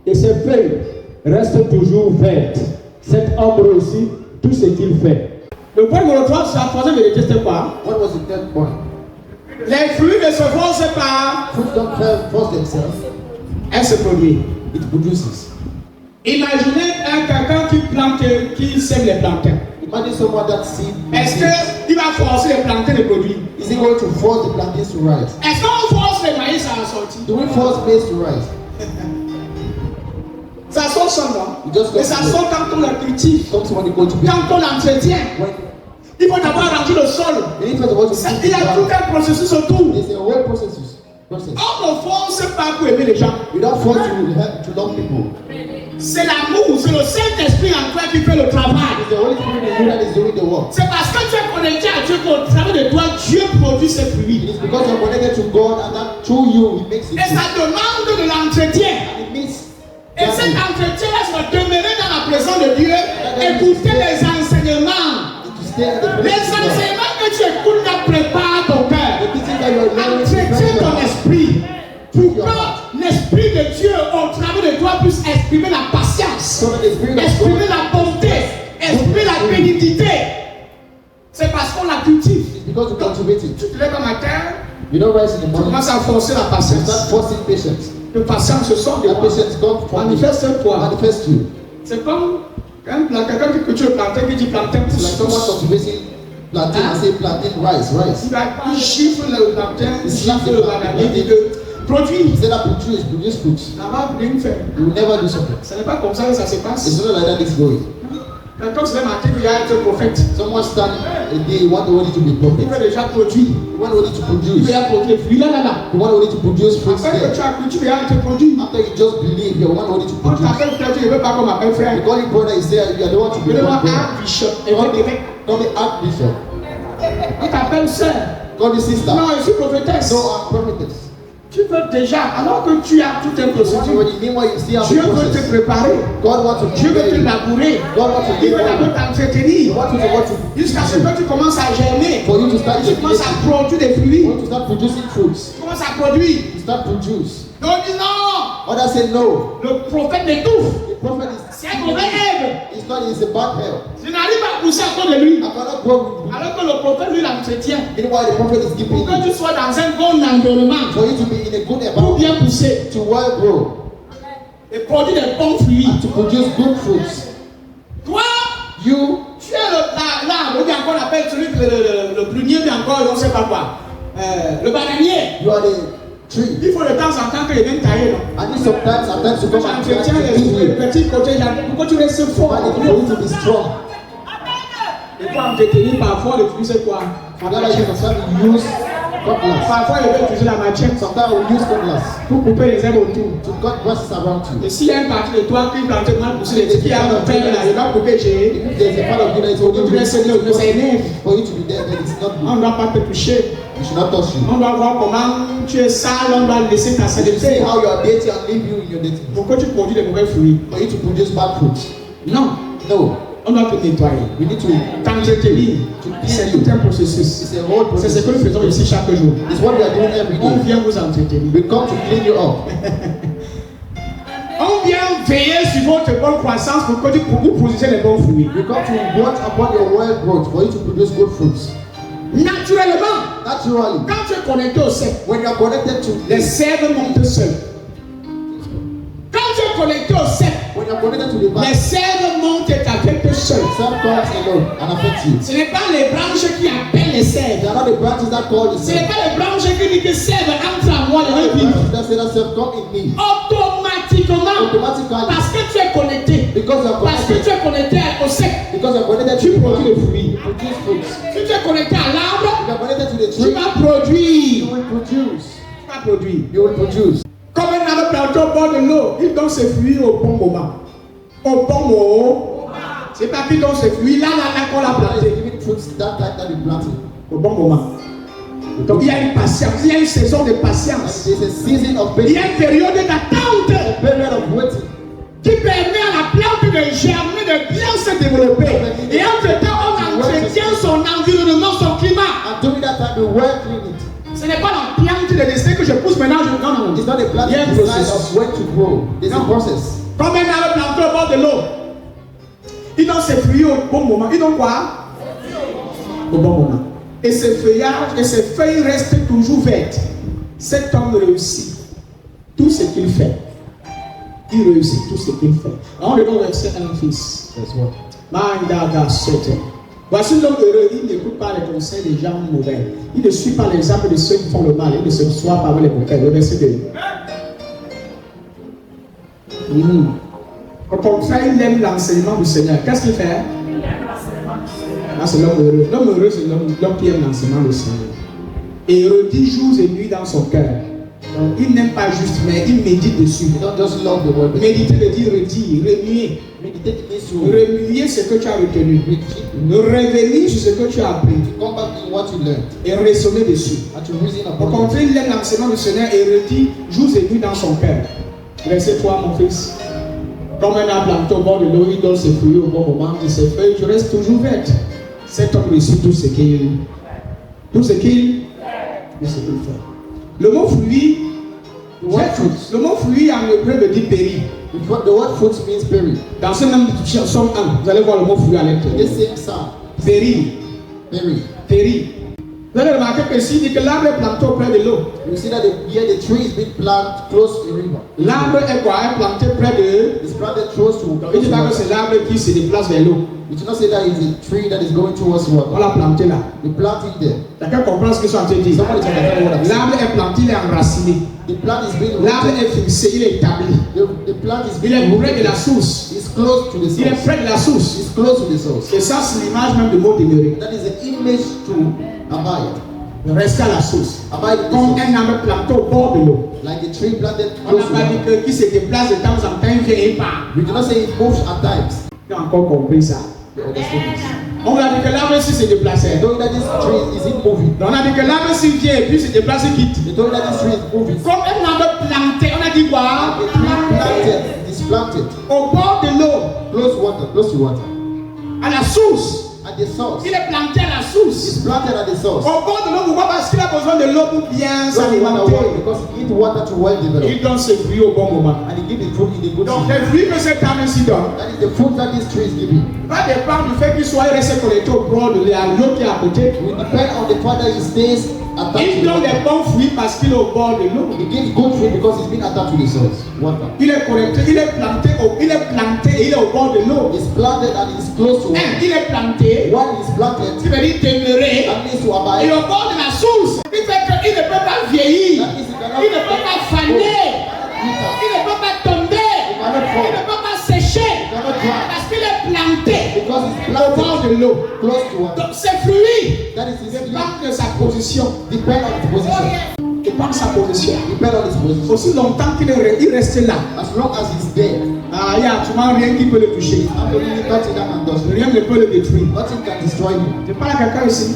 et ses feuilles restent toujours vertes. Cet arbre aussi, tout ce qu'il fait. Le point numéro 3, c'est la troisième vérité, c'était quoi? What was the third point? Les fruits ne se forcent pas. Fruits don't force themselves. Elles se produisent. It produces. Imaginez quelqu'un qui plante, qui sème les plantains. Imagine someone that seed. Est-ce qu'il va forcer les plantains de produire? Is he going to force the plantains to rise? Est-ce qu'on force les maïs à sortir? Do we force maize to rise? Ça sort seulement. You just Mais ça sort quand on le cultive, Come to when you go to build. quand on l'entretient. When Il faut d'abord arranger le sol. you need first of all to Il y a tout un processus autour. There's a whole process. On ne force pas pour aimer les gens. You don't force to love people. C'est l'amour, c'est le Saint-Esprit en toi qui fait le travail. It's the Holy Spirit in you that is doing the work. C'est parce que tu es connecté à Dieu qu'au travers de toi, Dieu produit ses It fruits. is because you're connected to God and that through you He makes it. Et ça demande de l'entretien. And it means Et cet entretien-là, ça va demeurer dans la présence de Dieu, écouter les enseignements. to stay in the Les presence of God. enseignements que tu écoutes là préparent ton cœur. The teaching that you're learning to Entretiens ton prepare esprit. Pour que l'Esprit de Dieu au travers de toi puisse exprimer la patience, so that the Spirit of exprimer God la bonté, exprimer la bénédicité. C'est parce qu'on la cultive. is because you cultivate it. Tu te lèves un matin, You don't rise in the tu morning. commences à forcer la You patience. start forcing patience. La patience se sort de That toi. patience comes from you. Manifeste-toi. Manifest you. C'est comme quand quelqu'un qui cultive le plantain, qui dit plantain It's like someone pousse. cultivating plantain and say plantain rise. Il chiffre le plantain, il chiffre le bananier, il dit que produit. He said that produce fruit. Ça va rien faire. You will never do something. Ce n'est pas comme ça que ça se passe. It's not like that it's going. Quand tu lèves un matin, il y a être prophète. Someone stand a day, you want the Holy to be Il prophet. veut déjà produire. You want the Holy to Il produce. veut produire les fruits là. You want the Holy to produce fruits Après que there. tu as cultivé, il y a été produit. After you just believe, you want the Holy to On produce. t'appelle frère, tu ne veux pas qu'on m'appelle frère. You call him brother, he say you are the one to Je be veux voir brother. Archbishop. Call me Archbishop. Il t'appelle sœur. Call me sister. Non, je suis prophétesse. No, I'm prophetess. Tu veux déjà, alors que tu as tout un You want to procédure, already mean what you see as Dieu a veut te process. préparer. God wants to Dieu veut prepare te you. labourer. God wants to Il give veut d'abord you. t'entretenir. You want to Jusqu'à ce que tu commences à germer. for you to start Tu commences à germinating. produire des You fruits. want to start producing fruits. Tu commences à produire. You start produce. Donc dis non. Others say no. Le prophète m'étouffe. The prophet C'est un mauvais herbe. is not, he's a bad hell. Je n'arrive pas à pousser à cause de lui. I cannot grow with Alors que le prophète, lui, l'entretient. meanwhile the prophet is giving Pour que you. tu sois dans un bon environnement. For you to be in a good Pour environment, bien pousser. to well grow, Et produire des bons fruits. and to produce good fruits. Toi, You, tu es là, ou bien encore on appelle celui le prunier, bien encore, on ne sait pas quoi. Le bananier. you are the tree. Il faut de temps en temps que les viennent tailler, non? And if sometimes to Quand come and tu try entretiens to give les you, petits côtés, pourquoi tu restes fort? but for you to be strong. Et pour entretenir, parfois, le fruit, c'est quoi? That's why you can use cutlass. Parfois, il veut utiliser la machette Sometimes we use cutlass pour couper les herbes autour. to cut grasses around you. Et s'il y a une partie de toi qui est en train de mal pousser les petits qui a un père là, il va couper chez If there's a part of you that is pour que tu restes là, ça énerve. for you to be there, then it's not On ne good. doit pas te toucher. You should not touch you. On doit voir comment tu es sale, on doit laisser ta You should see saleté how you are dating and leave you in your dating. pour que tu produis des mauvais fruits. For you to produce bad fruits. Non, No. on doit te nettoyer. We need to. T'entretenir, c'est tout un processus. It's a whole C'est process. ce que nous faisons ici chaque jour. It's what we are doing every On day. vient vous entretenir. We come to clean you up. On vient veiller sur votre bonne croissance pour que vous produisiez les bons fruits. We come to watch upon your well growth for you to produce good fruits. Naturellement, Naturally, quand tu es connecté au cercle, when you are connected to les this, cercles montent seuls. Quand tu es connecté au cercle, when you are connected to the les vine, cercles montent et t'affectent seuls. some comes alone and affect you. Ce n'est pas les branches qui appellent les They cercles. are not the branches that call the Ce n'est self. pas les branches qui disent que cercle entre à moi, They les are the vivre. branches that say that self come in me. Automatiquement, Automatically, parce que tu es connecté, because you are parce que connected, tu es connecté au cercle, because you are connected to tu the produis les vine, fruits. produce fruits. Si tu es connecté à l'arbre, If you are connected to the tu tree, vas produire. you will produce. Tu vas produire. You will produce. Comme un arbre planté au bord de l'eau, il donne ses fruits au bon moment. Au bon moment. C'est pas qu'il donne ses fruits là qu'on l'a God is planté. giving fruits that time that you planted. Au bon moment. Donc il y a une patience, il y a une saison de And patience. there's a season of Il y a patience, une période d'attente a period of waiting. qui permet à la plante de germer, de bien se développer. Et entre-temps, on entretient son environnement, son climat. And during that time, we well clean it. n'est pas la plante de destin que je pousse maintenant. Non, non. It's not a plant Il y a un decide processus. of when to grow. There's a Non. process. Comme un arbre planté au bord de l'eau. Il donne ses fruits au bon moment. Il donne quoi? Au bon moment. Et ses feuillages et ses feuilles restent toujours vertes. Cet homme réussit tout ce qu'il fait. Il réussit tout ce qu'il fait. On le donne verset 1 fils. That's what. Voici l'homme heureux, il n'écoute pas les conseils des gens mauvais. Il ne suit pas l'exemple de ceux qui font le mal. Il ne se soit pas avec les mauvais. Le verset 2. Au contraire, il aime l'enseignement du Seigneur. Qu'est-ce qu'il fait? Ah, c'est l'homme heureux. L'homme heureux, c'est l'homme qui aime l'enseignement du Seigneur. Et redit jour et nuit dans son cœur. Donc, il n'aime pas juste, mais il médite dessus. You don't just love the word. Méditer veut dire redire, remuer. Meditate this word. Remuer ce que tu as retenu. Revenir sur ce que tu as appris. Come back in what you learned. Et raisonner dessus. And to reason Au upon it. contraire, il aime l'enseignement du Seigneur et redit jour et nuit dans son cœur. Verset 3, mon fils. Comme un arbre planté au bord de l'eau, il donne ses fruits au bon moment et ses feuilles restent toujours vertes. Cet homme réussit tout ce qu'il fait. Le mot fruit, le mot fruit en hébreu veut dire péri. The word fruit means berry. Dans ce même somme 1, vous allez voir le mot fruit à l'intérieur. The same sound. Péri, Berry. péri. Vous allez remarquer que s'il dit que l'arbre est planté auprès de l'eau, You see that here the tree is being planted close to the river. l'arbre est quoi? Est planté près de. It's planted close to. Il ne dit pas que c'est l'arbre qui se déplace vers l'eau. You do not say that it's a tree that is going towards On water. l'a planté là. The plant is there. Chacun comprend ce qu'ils sont en train de dire. Somebody can understand what I'm saying. L'arbre est planté, il est enraciné. The plant is being L'arbre rooted. est fixé, il est établi. The plant is Il being est près de la rooted. source. It's close to the Il est source. près de la source. It's close to the source. Et ça, c'est l'image même de mot demeurer. That is an image to abide. Rester à la source. Abide in Comme the source. un arbre planté au bord de l'eau. Like the tree planted On n'a close to pas dit water. que qui se déplace de temps en temps, il vient et part. We do not say it moves at times. Tu as encore compris ça. You understand this? On a dit que l'arbre ici se déplaçait. They told you that this tree is it moving. On a dit que l'arbre s'il vient et puis se déplace, il quitte. They told you that this tree is moving. Comme un arbre planté, on a dit quoi? The tree planted is planted Au bord de l'eau, close to water. à la source. At the source. Il est planté à la source. It's planted at the source. Au bord de l'eau, pourquoi? Parce qu'il a besoin de l'eau pour bien Because s'alimenter. it needs water to well develop. Il donne ses fruits au bon moment. And it gives the fruit in the good Donc, season. les fruits que cet arbre ici donne That is the fruit that this tree is giving. va dépendre du fait qu'il soit resté connecté au bord de l'eau qui est à côté. It will depend on the fact that it stays attached Il to the donne water. les bons fruits parce qu'il est au bord de l'eau. It gives good fruit because it's been attached to the source. Water. Il est connecté, il est planté et il est au bord de l'eau. It's planted and it's close to water. Il est planté, One is planted qui veut dire demeurer, and needs to et abide. au bord de la source. Il fait qu'il ne peut pas vieillir, That means it cannot il ne peut pas faner, wither. il ne peut pas tomber, il ne peut pas sécher, Cannot dry. parce qu'il est planté Because it's au bord planted de l'eau. close to water. Donc ses fruits That is his fruit. dépendent de sa position. Depend on its position. Dépend de sa position. Depend on its position. Aussi longtemps qu'il reste là, As long as it's there, il n'y a absolument rien qui peut le toucher. absolutely nothing that can touch it. Rien ne peut le détruire. Nothing can destroy him. Je parle à quelqu'un ici.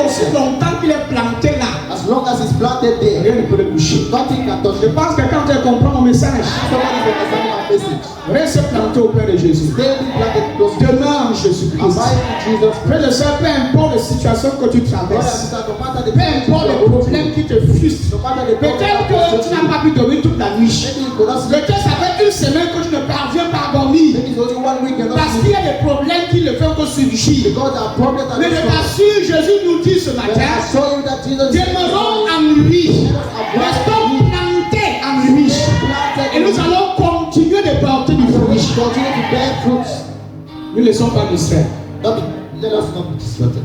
Aussi longtemps qu'il est planté là, As long as it's planted there, rien ne peut le toucher. nothing can touch Je it. pense que quand tu comprends mon message, Somebody is understanding our message. reste planté auprès de Jésus. Stay be planted close to him. Demeure en Jésus-Christ. Abide in Jesus. Frère et sœur, peu importe les situations que tu Brother and traverses, sister, no matter the peu importe les problèmes qui te frustrent, no matter the peut-être que tu n'as pas pu dormir toute la nuit. maybe you could not sleep. Peut-être ça fait une semaine que tu ne parviens pas à dormir. Maybe it's only 1 week you're not Parce qu'il y sleeping. a des problèmes qui ne font que surgir. Because there are problems that Mais je t'assure, Jésus nous dit ce But I matin, show you that Jesus is demeurons en lui. Restons plantés en lui. Et nous allons continuer de porter du fruit. continue to bear fruits. Nous ne laissons pas distraire. Let us not be distracted.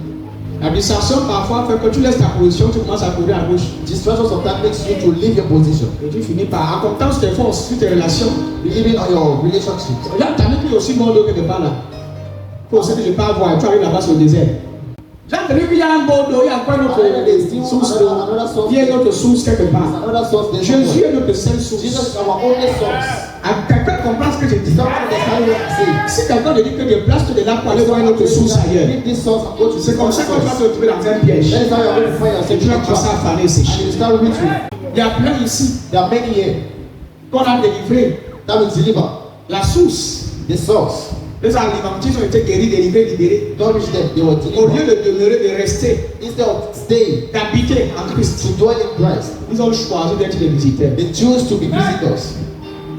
La distraction parfois fait que tu laisses ta position, tu commences à courir à gauche. Distraction sometimes makes you to leave your position, Et tu finis par, en comptant sur tes forces, sur tes relations. believing on your relationships. Regarde, t'as vu qu'il y a aussi Bordeaux quelque part là. Il faut aussi que je pas voir, tu arrives là-bas sur le désert. J'ai entendu qu'il y a un Bordeaux, il y a encore une autre source d'eau. Il y a une autre source quelque There's part. another source there. Jésus est notre seule Jesus source. is our only source. Quelqu'un comprend ce que je dis. Someone understand what I'm saying. Si quelqu'un te dit que déplace-toi de là pour aller voir une autre source ailleurs, Leave this source and go to c'est this comme other ça que tu vas source. te retrouver dans un piège. That is how you're going to find Et yourself tu in vas a commencer trap. à faner And sécher. you start reaching. Il y a plein ici There are many here qu'on a délivré. that will deliver La source, the source. Les alimentés ont été guéris, délivrés, libérés. Don't reach them. They were Au lieu delivered. de demeurer, de rester, Instead of staying d'habiter en Christ, to dwell in Christ, ils ont choisi d'être des visiteurs. they choose to be visitors.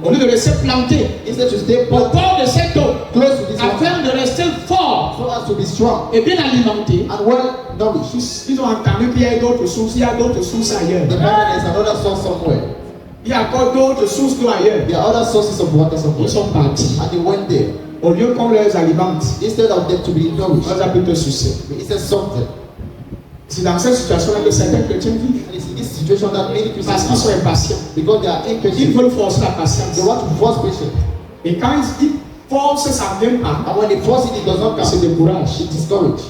Au lieu de rester plantés Instead to stay au bord de cette eau, close to this water, afin de rester forts so as to be strong et bien alimentés, and well nourished. ils ont entendu qu'il y a d'autres sources, il y a d'autres sources ailleurs. The Bible there's another source somewhere. Il y a encore d'autres sources d'eau ailleurs. There are other sources of water Ils somewhere. sont partis. And they went there. Au lieu qu'on les alimente, Instead of them to be nourished, on les a plutôt sucés. he said something. C'est dans cette situation-là que certains chrétiens vivent. And it's in this situation that many Parce qu'ils sont Christians are. impatients. Because they are Ils impatient. veulent forcer la patience. They want to force patience. Et quand ils forcent, ça ne vient pas. And when they force it, it does not Ils se come. découragent. It discourages.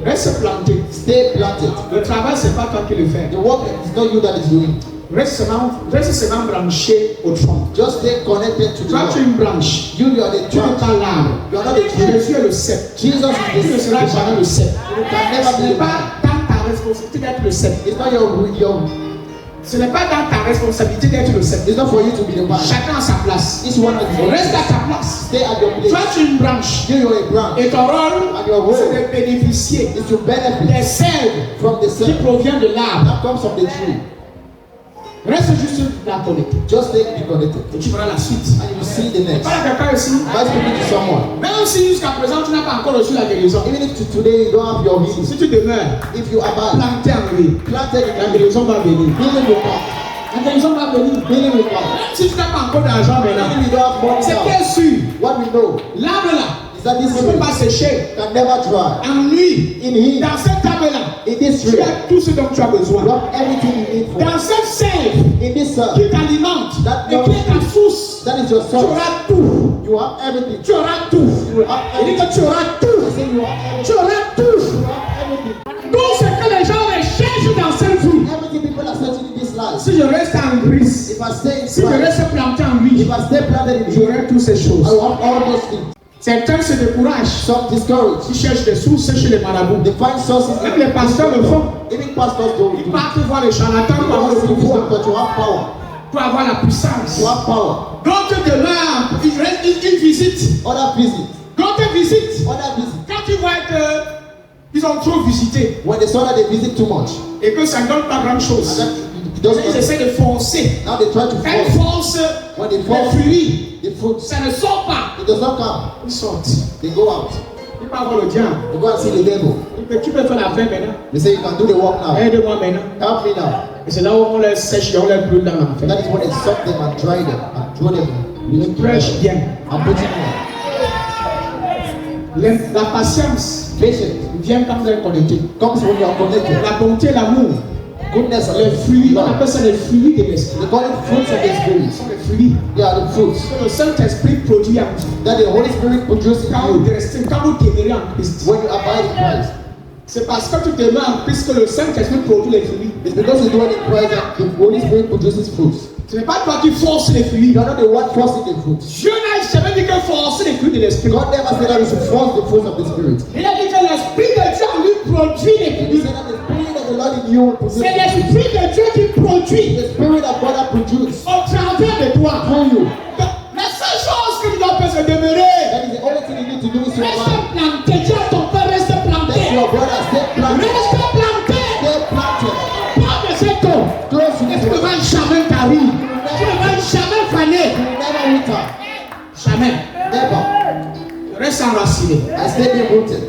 Reste planté. Stay planted. Le travail, c'est pas toi qui le fais. The work is not you that is doing. Reste seulement branché au tronc. Just stay connected to the Toi, tu es Lord. une branche. You are the Tu n'es trunk. pas l'arbre. You are not the tree. Jésus est le cep. Jesus Tu is ne the seras jamais le cep. You can never Ce be n'est the pas dans ta responsabilité d'être le cep. It's not your Ce n'est pas dans ta responsabilité d'être le cep. it's not for you to be the vine. Chacun a sa place. Each one has his own Reste à place. ta place. Stay at your Toi, place. tu es une branche. You are a branch. Et ton rôle, And your role c'est de bénéficier is to benefit des sèves from the qui seed proviennent de l'arbre. that comes from the tree. Reste juste là connecté. Just stay connected. Et tu verras la suite. And you will see the next. Voilà quelqu'un ici. By speaking to someone. Même si jusqu'à présent tu n'as pas encore reçu la guérison. Even if today you don't have your healing, Si tu demeures if you abide, planté en lui, planted la in guérison va venir. healing will come. La guérison va venir. Healing will come. Même si tu n'as pas encore d'argent Even maintenant. if you don't have money C'est now, bien sûr. what we know L'arbre là is that this ne peut tree pas sécher. can never dry. En lui, In him, dans cet arbre là, in this tu tree, as tout ce dont tu as you besoin. have everything you need for. Dans cette sève In this sun, qui t'alimente et qui est ta source, that is your tu source. auras tout. You have everything. Tu auras tout. You will have Il dit everything. que tu auras I tout. say you have everything. Tu auras tout. You have everything. Tout ce que les gens recherchent dans cette vie. Everything people are searching in this life. Si je reste en Christ, If I stay in si je Christ, reste planté en lui, if I stay planted in him, j'aurai toutes ces I choses. will have all those things. Certains se découragent. Some discouraged. Ils cherchent des sources chez les marabouts. They find sources. Même les pasteurs le font. Even pastors don't Ils do it. partent voir les charlatans pour avoir Because le you pouvoir, but you have power. pour avoir la puissance. You have power. D'autres demeurent, ils visitent. Other visit. D'autres visitent. Other visit. Quand ils voient qu'ils ont trop visité When they saw that they visit too much, et que ça ne donne pas grand and chose, then it doesn't. ils essaient de foncer. Now they try to Quand ils force. foncent, When they les force fruits, the fruits, ça ne sort pas. it does not come. Ils sortent. They go out. Ils partent voir le diable. They go and see the devil. Tu peux faire la fin maintenant. They say you can do the work now. Aide-moi maintenant. Help me now. Et c'est là où on les sèche et on les brûle dans l'enfer. That is when they suck them and dry them and throw them. Ils les prêchent bien. And put it La patience in. Patience vient quand on est connecté. comes when you are connected. La bonté, l'amour, Goodness and les fruits, on love. appelle ça les fruits de l'esprit. They call it fruits of the Ce spirit. sont les fruits They are the fruits que le Saint-Esprit produit en vous. that the Holy Spirit produces in Quand vous you restez, quand vous demeurez en Christ. when you abide in Christ. C'est parce que tu demeures en Christ que le Saint-Esprit produit les fruits. It's because you do it in Christ that the Holy Spirit produces fruits. Ce n'est pas toi qui forces les fruits. You are not the one forcing the fruits. Dieu n'a jamais dit que forcer les fruits de l'esprit. God never said that you should force the fruits of the Spirit. Il a dit que l'Esprit de Dieu en lui produit les He fruits. said that the Spirit of the Lord in you will produce C'est fruits. l'Esprit de Dieu qui produit The Spirit of God that produces au travers de toi. through you. La seule chose que tu dois faire, c'est demeurer. That is the only thing you need to do is to Reste abide. planté. Dis à ton père, reste planté. Let your brother stay planted. Reste planté. Stay planted. Pas de cette eau. Close to Et this tu ne water. vas jamais tarir. Tu ne vas jamais faner. You will never wither. Jamais. Never. Reste enraciné. I stay being rooted.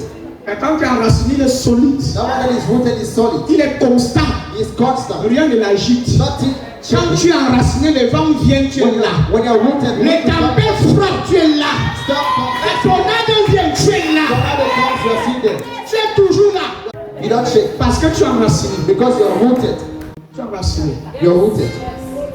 Et quand tu es enraciné, il est solide. That one that is rooted is solid. Il est constant. He is constant. Rien ne l'agite. Nothing Quand changes. tu es enraciné, le vent vient, tu es là. When you're rooted, Les tempêtes frappent, tu es là. stop La coming. tornade vient, tu es là. Tornado comes, you are sitting there. Tu es toujours là. You don't shake Parce que tu es enraciné. because you're rooted. Tu es enraciné. You're rooted.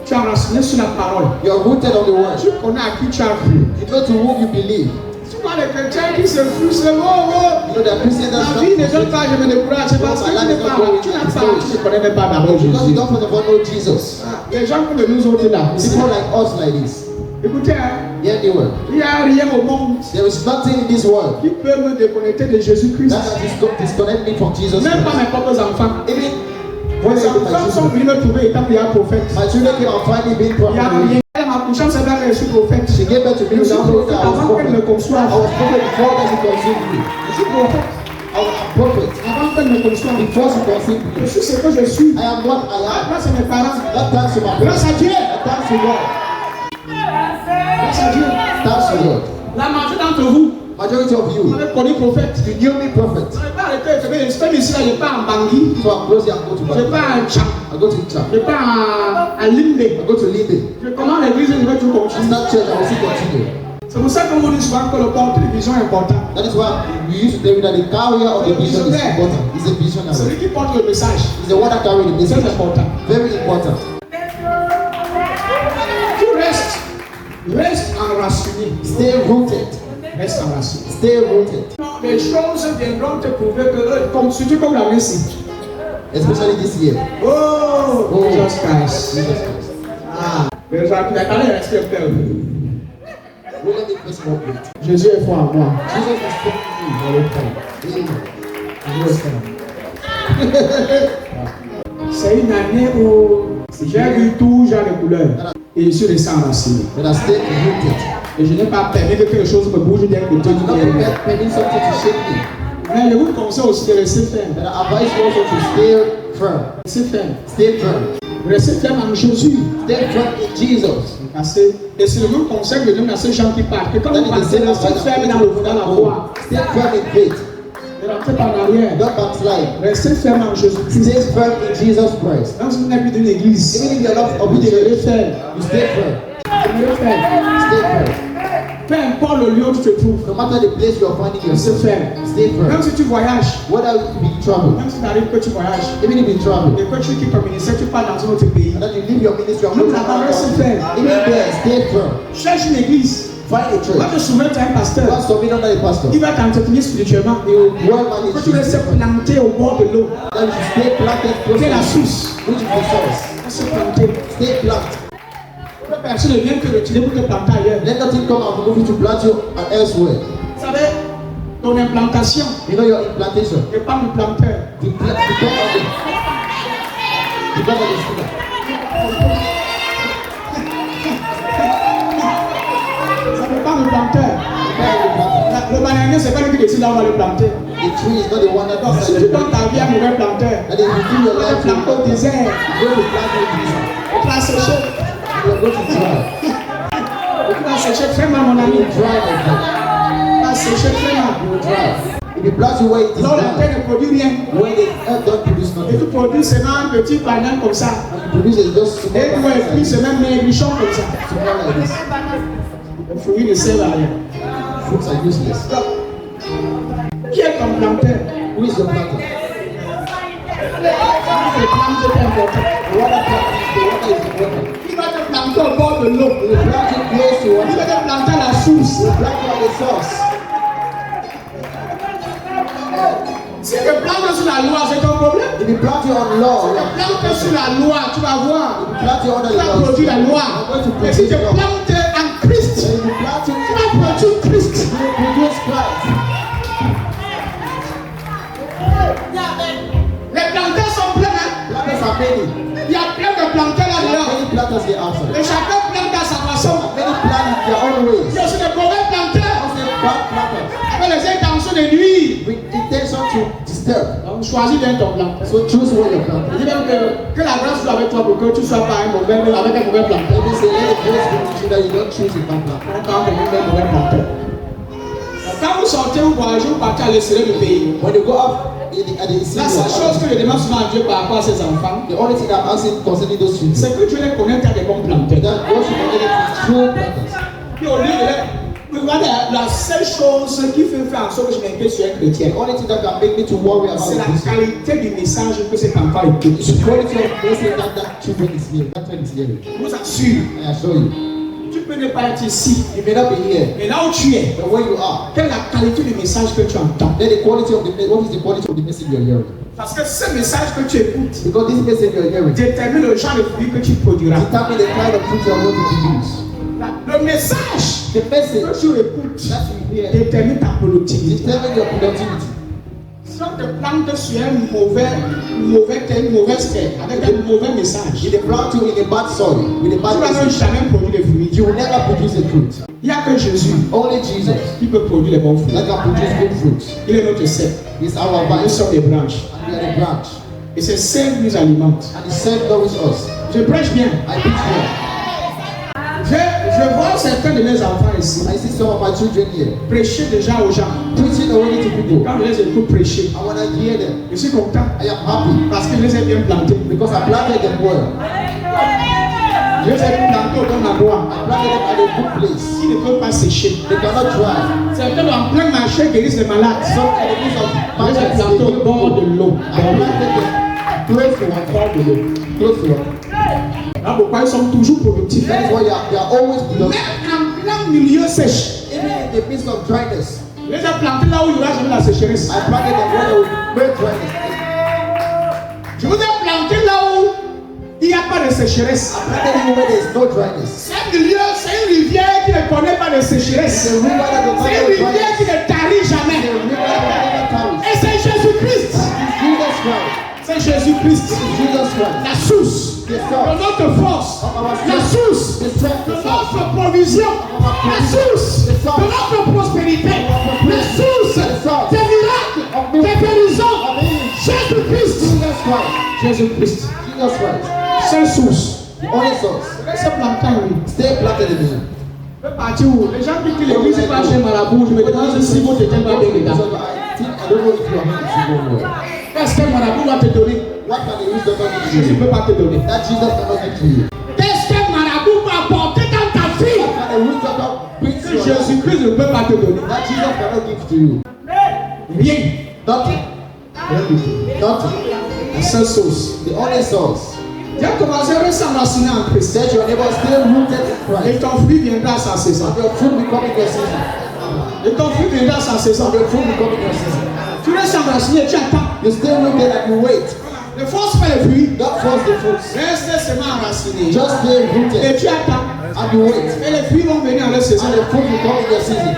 Tu es enraciné sur la parole. You're rooted on the word. Tu connais à qui tu as cru. You know to whom you believe. Tu vois les chrétiens qui se frustrent. Oh, You know that Christians la are vie ne donne pas, je me décourage. C'est parce que tu n'es pas là. Tu n'as pas. Tu ne connais même pas d'abord because Jésus. you don't first of all know Jesus. Ah, les gens comme nous autres là. People like us like this. Écoutez, hein, Hear the word. il n'y a rien au monde There is nothing in this world qui peut me déconnecter de Jésus-Christ. that can disconnect me from Jesus Même pas Christ. mes propres enfants. Even Vos when I go to my enfants sont children, venus me trouver étant qu'il y a un prophète. my children came and find me being Il n'y a prophet. rien. Elle m'a accouchant, c'est là que je suis prophète. She gave birth to me Je suis without knowing prophète that I was avant qu'elle me prophet. conçoive. I was prophet before that she conceived me. Je suis prophète I was a prophet avant qu'elle me conçoive. before she conceived Je me. suis ce que je suis. I am what I am. Grâce à mes parents. That thanks to my Grâce parents. à Dieu. That thanks to God. Grâce à Dieu. Thanks to God. La majorité d'entre vous, Majority of vous you, avez connu prophète. you knew me prophet. Je n'ai pas arrêté. Je fais ici, là, je pars en Bangui. So I'm close here and go to Je Bali. pars en Tchad. I go to Chad. Je pars à Limbe. I go to Libe. Je commence l'église et je vais tout I continuer. start church, I will still continue. C'est pour ça qu'on vous dit souvent que le porte de vision est important. That is why we used to tell you that the carrier of the vision is important. He's a visionary. Celui qui porte le message, He's the one that carries the c'est message. important. Very important. Tu restes enraciné. Stay rooted. Reste enraciné. Stay rooted. Les choses viendront te prouver que, comme surtout comme la Messie. Especially this year. Oh, Jesus Christ. Jesus Christ. Ah, mais allez rester peur. Don't let it press more weight. Jésus est fort en moi. Jesus is strong in you. Amen. C'est une année où j'ai vu tout genre de couleurs. Et je suis resté enraciné. But I stay rooted. Et je n'ai pas permis que quelque chose me bouge d'un côté I du do not l'autre. permit something to shake me. Mais je vous conseille aussi de rester ferme. But I advise you also to stay firm. Restez ferme. Stay firm. Restez ferme en Jésus. Stay firm in Jesus. Et c'est le même conseil que je donne à ces gens qui partent. Que quand vous partez, restez ferme dans la voie. Stay firm in faith. Ne rentrez pas en arrière. Don't backslide. Restez ferme en Jésus. Stay firm in Jesus Christ. Dans une habitude d'une église, Even if you're not of vous the devrez church, faire. you stay firm. Vous devrez faire. Stay firm. Peu importe le lieu où tu te trouves, No matter the place you are finding restez yourself, ferme. stay Même firm. si tu voyages, Whether you be in trouble, même si tu arrives que tu voyages, even if you travel, et que tu quittes ton ministère, tu pars dans un autre pays. and then you leave your ministry and Look go to at another that, country, reste even there, stay firm. Cherche une église. Find a Va church. te soumettre à un pasteur. Don't submit under a pastor. Il va t'entretenir spirituellement. He will well manage Que tu you. restes planté au bord de l'eau. That you should stay planted close Quelle est la to source? which is the source. Reste planté. Stay planted. Personne ne vient te retirer pour te planter ailleurs. Let nothing come and move you to plant you elsewhere. Vous savez, ton implantation You know your implantation. n'est pas du planteur. Depend on the sinner. Ça n'est pas du planteur. Depend on the planter. Le bananier, c'est pas lui qui décide là où on va le planter. The tree is not the one that Donc, si tu decided. donnes ta vie à un mauvais planteur, And if you give your tu vas life to planter au désert, you go to plant in desert. tu vas sécher. You are going to dry. Tu vas sécher très mal, mon You ami. will dry like that. Tu vas sécher très mal. You will dry. If you plant you where it is Donc, la dry, terre ne produit rien. when the earth don't produce Et nothing, tu produis seulement un petit panel comme ça. and you produce it just small Et toi, et puis c'est même maigrichon comme ça. like this. Le fruit ne sert à rien. Fruits are useless. Donc, qui est ton planteur? Who is your planter? Le planteur est important. The one that plants is the one that is important. Il va te planter au bord de l'eau. You plant it close to Il water. va te planter à la source. You plant it at the source. Si tu plantes sur la loi, c'est ton problème. If you plant it on law, you are Plante sur la loi, tu vas voir. If you plant it under Tu the vas law, produire la loi. you are going to Mais si produce tu law. plantes en Christ, And if you plant it, tu vas produire Christ. you will produce Christ. Les planteurs sont pleins. Hein? Planters are many. Il y a plein de planteurs There are là-dedans. many planters here outside. Et chacun plante à sa façon. Many plant in their own ways. Il y a aussi des mauvais planteurs Also bad planters avec les intentions de nuire. with intention to disturb. Donc choisis bien ton planteur. So choose where you plant. Je dis même que la grâce soit avec toi pour que tu sois pas un mauvais, avec un mauvais planteur. Let me say, let the grace be with you that you don't choose a bad planter. Quand on est un mauvais planteur. Quand vous sortez, vous voyagez, vous partez à l'extérieur du pays. When you go up at the La seule chose sea, que je demande souvent à Dieu par rapport à ses enfants, the only thing I'm asking concerning those children, c'est que Dieu les connaisse à des bons planteurs. that God should connect it with true planters. Puis au lieu de les... Regardez, la seule chose qui fait faire en sorte que je m'inquiète sur un chrétien, The only thing that can make me to worry about c'est la this qualité du message que cet enfant écoute. is the quality of message that children is hearing. That child is hearing. Je vous assure, I assure you. tu peux ne pas être ici, You may not be here, mais là où tu es, but where you are, quelle est la qualité du message que tu entends? then the quality of the what is the quality of the message you're hearing? Parce que ce message que tu écoutes Because this message you're hearing détermine le genre de fruit que tu produiras. determine the kind of fruit you're going to produce. Le message The message que tu écoutes that you hear détermine ta productivité. determine your productivity. Si Si on te plante sur une mauvaise terre, avec un mauvais message, If they plant you in a bad soil, with a tu bad vas même message, jamais produire de fruits. you will never produce a fruit. Il n'y a que Jésus Only Jesus qui peut produire les bons fruits. that can produce good fruits. Il est notre cep. He's our Nous vine, sommes des branches. and we are the branch. Et c'est celle qui nous alimente. And the same nourishes us. Je prêche bien. I preach here. Je vois certains de mes enfants ici I see some of my children here prêcher déjà aux gens. preaching already to people. Quand je les écoute prêcher, And when I hear them, je suis content I am happy parce que je les ai bien plantés. because I planted them well. Je les ai plantés au bon endroit. I planted them at a good place. Ils ne peuvent pas sécher. They cannot dry. Certains en plein marché guérissent les malades. Some enemies of Je les ai plantés au bord de l'eau. I planted them close to one. Bord de l'eau. Close to one. Là pourquoi ils sont toujours productifs. That is why they are always productive. Même en plein milieu sèche. Even in the midst of dryness, Je les ai plantés là où il n'y aura jamais la sécheresse. I planted them where there will be great dryness. Je vous ai planté là où il n'y a pas de sécheresse. I planted them where there is no dryness. C'est un milieu, c'est une rivière qui ne connaît pas de sécheresse. It's a river that does not C'est have une rivière qui dryness. ne tarit It's a jamais. river that never tarries. Et c'est Jésus-Christ. It's Jesus Christ. C'est Jésus-Christ. It's Jesus Christ. La source de notre force. La source The strength, de the source. notre provision. La source de notre prospérité. La source des miracles, des guérisons. Jésus-Christ. Jesus Christ. Jésus-Christ. Jesus Christ. C'est source. The only source. Laissez planter, oui. Stay planted in him. Je vais partir où? Les gens qui quittent l'église, ils vont chez Marabout. Je me demande si vous n'êtes pas bien dedans. I don't know if your hand is even well. Qu'est-ce que Marabout va te donner? What can the wisdom not give Jésus ne you? peut pas te donner. That Jesus cannot give to you. Qu'est-ce que Marabout va apporter dans ta vie? What can the wisdom not bring to Que your life? Jésus-Christ ne peut pas te donner. That Jesus cannot give to you. Rien. Nothing. Nothing. La seule source. The only source. Viens commencer à s'enraciner en Christ. Said your neighbor still rooted in Christ. Et ton fruit viendra à sa saison. And your fruit will come in your season. Et ton fruit viendra à sa saison. And your fruit will come in your season. Tu restes enraciné, tu attends. You stay rooted and you wait. Ne force pas les fruits. Don't force the fruits. Reste seulement enraciné. Just stay Et rooted tu attends. and you wait. Et les fruits vont venir en leur saison. And the fruit will come in your season. Ne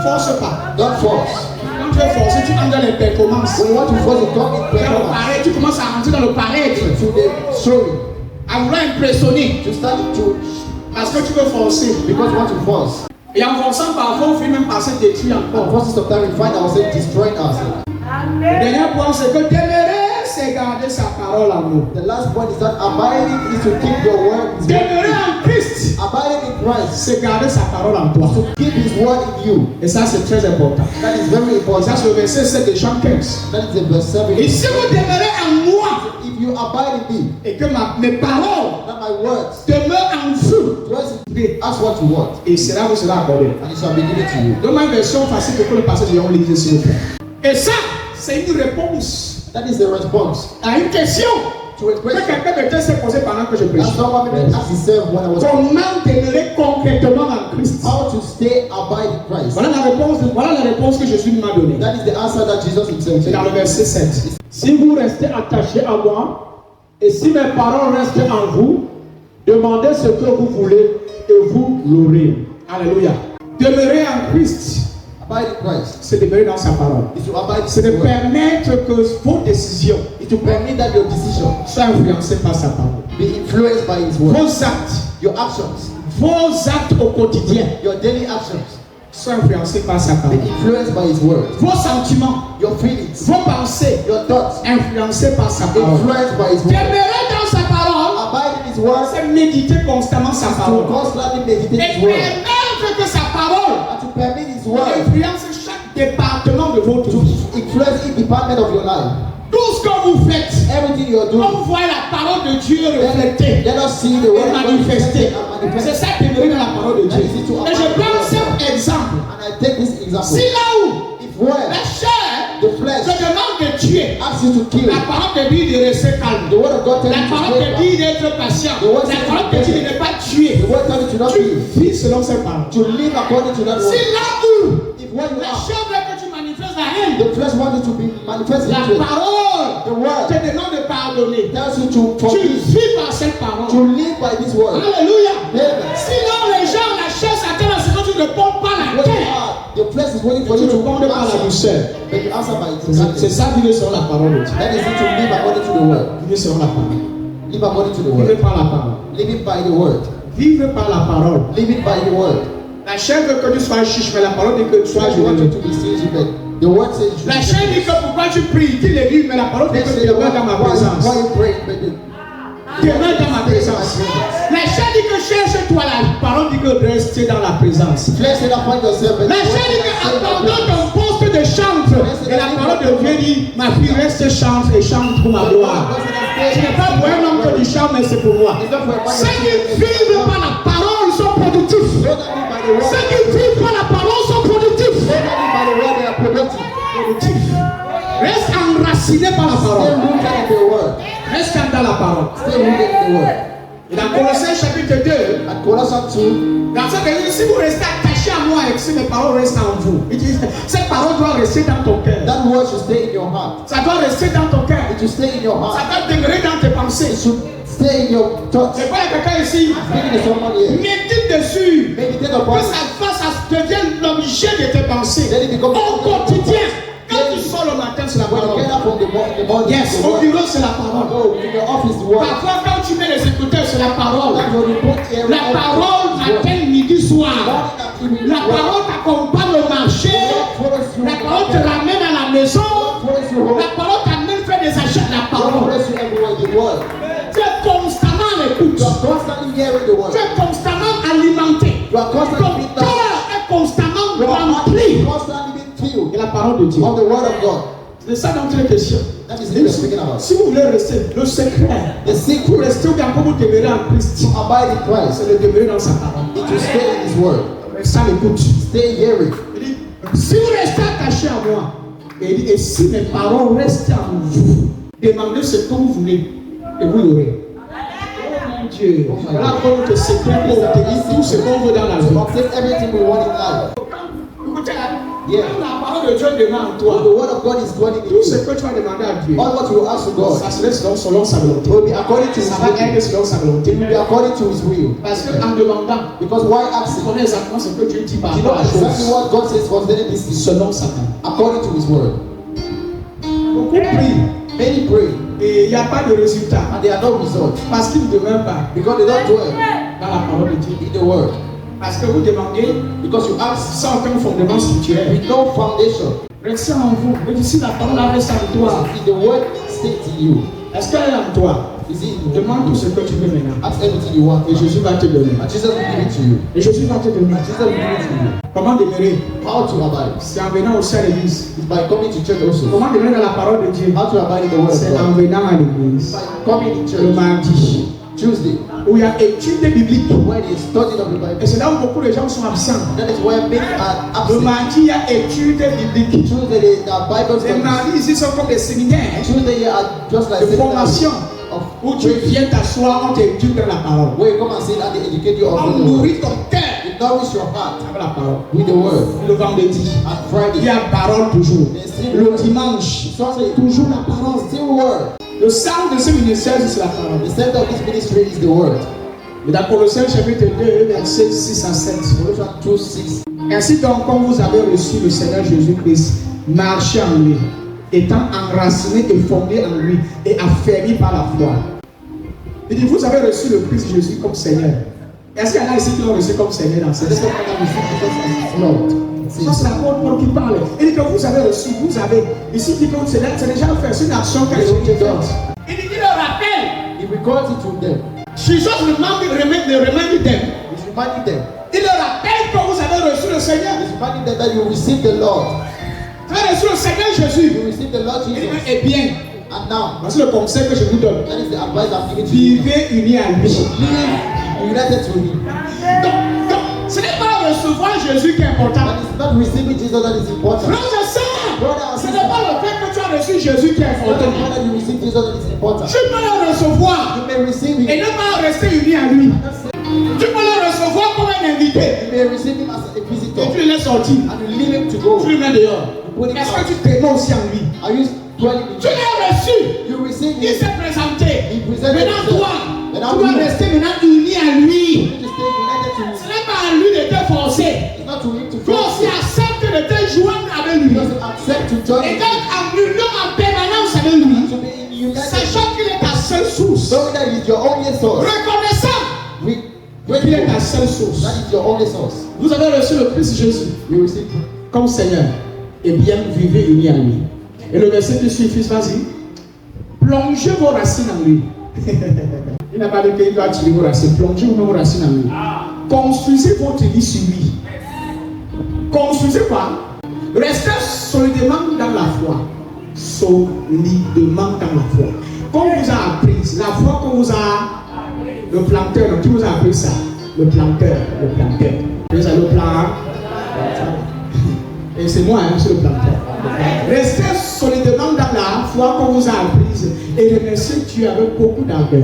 force pas. Don't force. Quand tu es forcé, tu entres dans les performances. When you want to force it, come in Dans le performance. paraître, tu commences à rentrer dans le paraître. To the showing. À vouloir impressionner. To start to, Parce que tu veux forcer. because you want to force. Et en forçant parfois, on finit même par se détruire And encore. forces sometimes we find ourselves destroying ourselves. Le dernier point, c'est que demeurer, c'est garder sa parole en nous. The last point is that abiding is to keep your word. Demeurer en Christ, Abiding in Christ. c'est garder sa parole en toi. To keep his word in you. Et ça, c'est très important. That is very Et important. ça, c'est le verset 7 de Jean 15. That is the verse 7. Et si vous demeurez en moi, If you abide in me, et que mes paroles that my words, demeurent en vous, ask what you want, et cela vous sera accordé. and it shall be given to you. Donne-moi une version facile pour que le passage de Jean lise, s'il vous plaît. Et ça, c'est une réponse That is the response à une question to a que question quelqu'un m'était s'est posé pendant que je prêchais. that someone asked himself when I was Comment demeurer concrètement en Christ? how to stay abide in Christ. Voilà la réponse que Jésus m'a donnée. That is the answer that Jesus himself C'est dans said. le verset 7. Si vous restez attachés à moi, et si mes paroles restent en vous, demandez ce que vous voulez et vous l'aurez. Alléluia. Demeurer en Christ, Abide in Christ c'est demeurer dans sa parole. is to abide C'est de in His word. permettre que vos décisions Is to permit that your decision soient influencées par sa parole. be influenced by His word. Vos actes, Your actions, au quotidien your daily actions, soient influencés par sa be parole. influenced by His word. Vos sentiments, Your feelings, vos pensées, your thoughts, influencés par sa parole. influenced by His word. Demeurer dans sa parole, Abide in His word, c'est méditer constamment sa to parole. constantly meditate Et His word, permettre que sa parole and to permit His word influence chaque département de votre to vie. influence each department of your life. Tout ce que vous faites, Everything you are doing, on voit la parole de Dieu reflétée let us see the et word of God manifestée. reflected and C'est manifested. ça demeurer dans la parole de Dieu. Et je prends cet exemple. And I take this example. Si là où If where la chair the flesh te demande de tuer, asks you to kill, la parole te dit de rester calme. the word of God tells La you to parole stay te dit calm. d'être patient. The word La says parole to te be dit de ne pas tuer. The word tells you to not Tu kill, vis selon ces paroles. to live according to that Si word. là où If where you la are, chair veut que tu manifestes la haine, the flesh wants you to be manifested la into it. parole The word te demande de pardonner. tells you to Tu forgive, vis par cette parole. to live by this word. Alléluia. Amen. Sinon, les gens, la chair s'attend à ce que tu ne pommes pas la When you terre. are The flesh is waiting for Tu you to réponds par la douceur. But you answer by C'est ça, vivre selon la parole de Dieu. That is it to live according to the word. Vivre selon la parole. Live according to the Vivre word. par la parole. Live it by the word. Vivre par la parole. Live it by the word. La chair veut que tu sois chiche, mais la parole dit que tu sois I want you joyeux. to be stingy, but the word says you La chair dit que pourquoi tu pries, tu les vis, mais la parole dit que tu demeures dans ma présence. why you pray, but Demeure dans ma présence. La chair dit que cherche-toi, la parole dit que reste dans la présence. flesh did not find yourself. La chair dit que abandonne ton poste de chante. Et la parole de Dieu dit, ma fille reste chante et chante pour ma gloire. Ce n'est pas pour un homme que tu chantes, mais c'est pour moi. Ceux qui vivent par la parole sont productifs. Ceux qui vivent par la parole sont productifs. Productifs. Reste enraciné par la parole. Reste dans la parole. Et dans Colossiens chapitre 2, dans ce cas, si vous restez attaché à moi et que mes paroles restent en vous, cette parole doit rester dans ton cœur. That word should stay in your heart. Ça doit rester dans ton cœur. It should stay in your Ça heart. doit demeurer dans tes pensées. It should stay in your thoughts. C'est pas quelqu'un ici. Speaking to someone here. Médite dessus. Meditate Que upon it. ça devienne l'objet de tes pensées. Then it becomes Au quotidien. Quand tu sors le matin, c'est la when you parole. get up from the morning, Yes, it's the au word. bureau, c'est la parole. Oh, in your office, the word. Parfois, quand tu mets les écouteurs, c'est la parole. That's when you put every La parole matin, midi, soir. La parole t'accompagne au marché. La parole te ramène à la maison. La parole t'amène faire des achats. La parole. Tu es constamment à l'écoute. You are constantly hearing the word. Tu es constamment alimenté. You are Ton constantly being cœur est constamment You are rempli constantly being filled de la parole de Dieu. of the word of God. C'est ça dont il est question. That is what we are speaking about. Si vous voulez rester, le secret, The pour secret rester ou bien pour vous demeurer en Christ, to abide in Christ c'est de demeurer dans sa parole. is to stay in His word. Restez à l'écoute. Stay hearing. Il dit, si vous restez attaché à moi, et, il dit, et si mes paroles restent en vous, demandez ce que vous voulez, et vous l'aurez. Oh mon Dieu, voilà pour notre secret pour obtenir tout ce qu'on veut dans la To vie. obtain everything we want in life. Écoutez, Yeah. la parole de Dieu demeure en The toi. word of God is dwelling in Tout ce you. que tu vas demander à Dieu, All what you ask to God ça serait selon sa volonté. will be according to His Ça va will. être selon sa volonté. It will be according to His will. Parce qu'en demandant, Because why tu asking? connais exactement ce que Dieu dit par You know rapport à la exactly chose. what God says concerning this thing. Selon Satan. According to His word. Beaucoup prient Many pray et il n'y a pas de résultat and there are no results parce qu'ils ne demeurent pas because they don't dwell dans la parole de Dieu. in the word. Parce que vous demandez Because you ask sans aucun fondement spirituel. with no foundation. Restez en vous. Mais si la parole reste en toi, If the word stays in you, est-ce qu'elle est en toi? is it in you? Demande tout ce que tu veux maintenant. Ask everything you want Et Jésus va te donner. and Jesus will give it to you. Et Jésus va te donner. And Jesus will give it to you. Comment demeurer? How to abide? C'est en venant aussi à l'église. It's by coming to church also. Comment demeurer dans la parole de Dieu? How to abide in the word of C'est en God? venant à l'église. By coming in Le church. mardi, Tuesday, où il y a étude biblique. when they study of the Et Bible. c'est là où beaucoup de gens sont absents. That is where many are Le absent. mardi, il y a étude biblique. Tuesday, they are Bible Les studies. mardis ici sont comme des séminaires Tuesday, you are just like de seminaries formation où tu viens t'asseoir, on t'éduque dans la parole. where you come and sit and they educate you On of the word. nourrit ton cœur You nourish your heart avec la parole. with the word. Le vendredi, And il y Friday, a parole toujours. Le dimanche, Sunday, toujours la parole. still word. Le centre de ce ministère, c'est la parole. The center of this ministry is the word. Et dans Colossiens chapitre 2, versets 6 à 7. Colossians 2:6. Ainsi donc, comme vous avez reçu le Seigneur Jésus-Christ, marchez en lui, étant enraciné et fondé en lui et affermi par la foi. Il dit, vous avez reçu le Christ Jésus comme Seigneur. Est-ce qu'il y en a ici qui l'ont reçu comme Seigneur dans cette This is histoire? what we see because of Lord. Ça, c'est l'apôtre Paul qui parle. Il dit que vous avez reçu, vous avez. Ici, il dit que c'est déjà fait, c'est une action qui a été faite. Il dit qu'il le rappelle. He records it to them. Jesus reminded them. He's reminding them. Il le rappelle que vous avez reçu le Seigneur. He's reminding them that you receive the Lord. Vous avez reçu le Seigneur Jésus. You receive the Lord Il dit, Jesus. eh bien, And now, voici le conseil que je vous donne. that is the advice I'm giving to you. Vivez unis à lui. Live united to Him. Donc, ce n'est pas recevoir Jésus qui est important. That is not receiving Jesus that is important. Frère et sœur, Brother and ce sister, n'est pas le fait que tu as reçu Jésus qui est it's not the important. fact that you receive Jesus that is important. Tu peux le recevoir You may receive et Him. ne pas rester uni à lui. Tu peux le recevoir comme un invité You may receive Him as a et visitor. tu le laisses sortir. And you leave Him to go. Tu le mets dehors. Est-ce que tu t'aimes aussi en lui? Are you dwelling in Tu Him? l'as reçu. You receive Il Him. s'est présenté. He presented Maintenant himself. toi, And tu now dois you. rester maintenant uni à lui. You need to stay united to Ce Him. n'est pas à lui de te forcer. It's not to Him to Toi force aussi you. accepte join donc en union en permanence avec lui, to be in united. sachant qu'il est ta seule source, Knowing that is your only source. reconnaissant We qu'il est ta grateful seule source. that is your only source. Vous avez reçu le Christ Jésus You receive comme Seigneur, et bien vivez unis à lui. Et le verset qui suit, fils, vas-y. Plongez vos racines en lui. Il n'a pas dit qu'il doit tirer vos racines. Plongez vos racines en lui. Construisez votre vie sur lui. Construisez quoi? Restez solidement dans la foi. Solidement dans la foi. Qu'on vous a appris, la foi qu'on vous a. Le planteur, qui vous a appris ça? Le planteur. Vous avez le plan. Et c'est moi, c'est le planteur. Restez solidement dans la foi qu'on vous a apprise et remerciez Dieu avec beaucoup d'ardeur.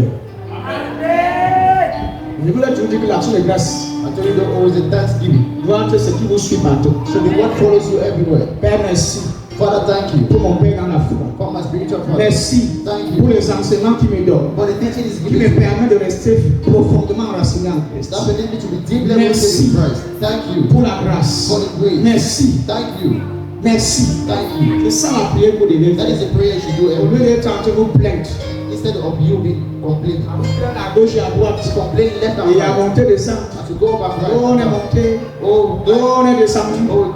Je voulais toujours dire que l'action de grâce I told you there always a thanksgiving. doit être ce qui vous suit partout. So the word follows you everywhere. Père, merci Father, thank you pour mon Père dans la foi. for my spiritual father. Merci Thank pour you les enseignements qu'il me donne, for the teaching is qui me given to me. permet de rester profondément enraciné en Christ. That permits me to be deeply rooted Merci in Christ. Thank you pour la grâce. for the grace. Merci, Thank you. merci. Thank you. C'est ça la prière que vous devez That faire. is a prayer you should do Au every lieu day. d'être en train de vous plaindre, Instead of you being complaining. à gauche et à droite, Complain left and et à right. monter, descendre. And to go back right. On est monté, Oh, on est descendu. oh,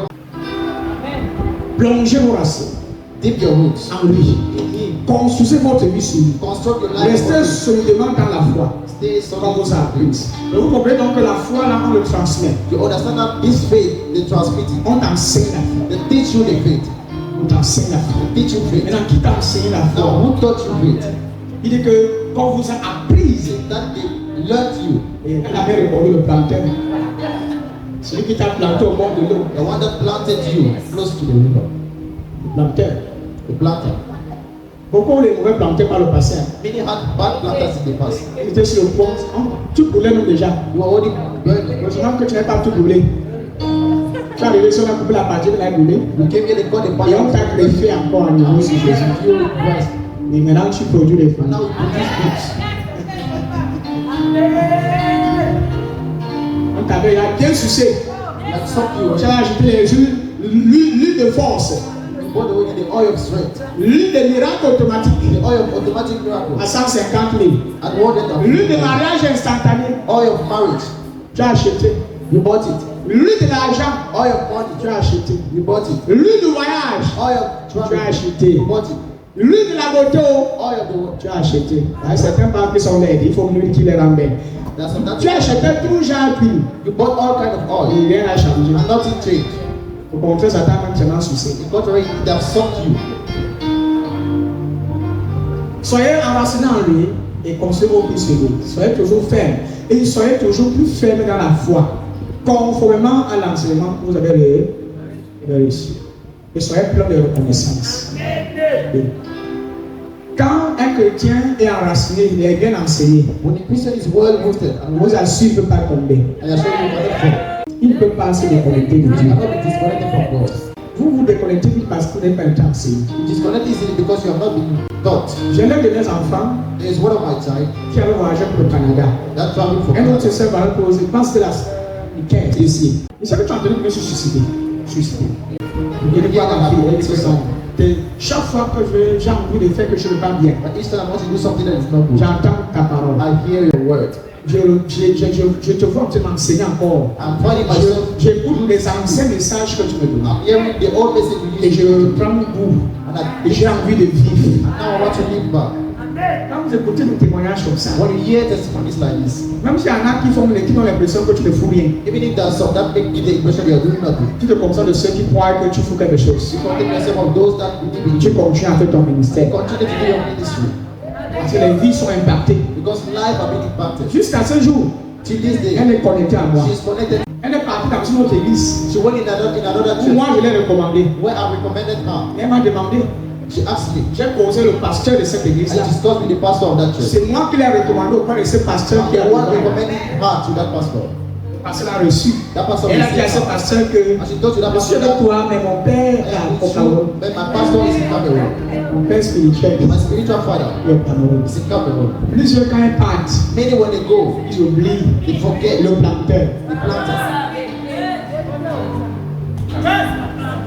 Plongez vos racines dip your roots. en lui. Construisez votre vie sur lui. Construct your life. Restez on solidement dans la foi. it. Stay Comme solid. vous a appris. Et vous comprenez donc que la foi, là, on le transmet. You understand that this faith, they transmit it. On t'enseigne la foi. They teach you the faith. On t'enseigne la foi. They teach you faith. Maintenant, qui t'a enseigné la Now, foi? who taught you faith? Il dit que quand vous a apprise, That they learned you. et elle avait répondu le planteur. Celui qui t'a planté au bord de l'eau, The one that planted you close to the river. le planteur. The planter. Beaucoup les mauvais planteurs par le passé. Many had bad planters in the past. Ils étaient sur le pont. Tu brûlais nous déjà. You are already burned. Heureusement que tu n'as pas tout brûlé. Tu es arrivé sur la coupé la partie de la brûlé. You came here, they got the Et on fire. t'a greffé encore à nouveau sur Jésus. You Christ. Et maintenant tu produis des And fruits. now we produce fruits. On t'avait bien sucé. Like some you Tu as ajouté les huiles, l'huile de force, bought the the oil of strength, l'huile de miracle automatique the oil of automatic à miracle, 150 000, and what that l'huile de mariage instantané, oil of marriage. tu as acheté. You bought it. L'huile de l'argent, Oil of money. tu as acheté. You bought it. L'huile de voyage, Oil of tu as travel. acheté. You bought it. L'huile de la beauté, Oil of the world. tu as acheté. Certains parents qui sont laides, il faut une huile qui les rend belles. That's some Tu as that acheté tout genre d'huile. you bought all kind of oil, Et rien n'a changé. and nothing changed. Au contraire, Satan a maintenant souci. It got already. They have sucked you. Soyez enracinés en lui et construisez vos vies sur lui. Soyez toujours fermes. Et soyez toujours plus fermes dans la foi. Conformément à l'enseignement que vous avez reçu. Et soyez pleins de reconnaissance. Oui. Quand un chrétien est enraciné, il est bien enseigné. When a Christian is well rooted and Vous assure, il ne peut pas tomber. I assure you, cannot fall. Il ne peut pas se déconnecter de You Dieu. cannot be disconnected from God. Vous vous déconnectez vite parce que vous n'avez pas été enseigné. You disconnect easily because you have not been taught. J'ai l'un de mes enfants There is one of my child qui avait voyagé pour le Canada. that traveled for Un autre Canada. sœur va le poser, pense que la quête ici. Il savait que tu es en train de me suicider. Suicider. Il dit quoi ma fille, elle dit que non. Chaque fois que j'ai envie de faire quelque chose de pas bien, But each time I want to do something that is not good, j'entends ta parole. I hear your word. Je te vois te m'enseigner encore. I'm finding myself, J'écoute les anciens messages que tu me donnes. I'm hearing the old message you Et used je to do. prends goût. And Et j'ai envie de vivre. now I want to live back. Quand vous écoutez des témoignages comme ça, When you hear testimonies like this, même s'il y en a qui ont l'impression que tu ne fous rien, even if there's some that make you the impression you are doing nothing, tu te concentres de ceux qui croient que tu fous quelque chose. you contact yourself of those that believe in Tu you. continues à faire ton ministère. Continue to do your ministry Parce que les vies sont impactées. because life are being impacted. Jusqu'à ce jour, Till this day, elle est connectée à moi. she's connected. Elle est partie dans une autre église. She went in another Où moi, church je l'ai recommandée. where I recommended her. Elle m'a demandé. She asked me. J'ai causé le pasteur de cette I église-là. discussed with the pastor of that church. C'est moi qui l'ai recommandé auprès de ce pasteur qui a I'm the one recommandé. recommending her to that pastor. Parce qu'elle a reçu. That pastor Elle a dit à ce received her. pasteur que And she told to that je suis pastor avec that toi, mais mon père est à Cameroun. but my pastor is in Cameroon. Mon père spirituel My spiritual father est au Cameroun. is in Cameroon. Plusieurs quand ils partent, Many when they go, ils oublient they forget le planteur. the planter.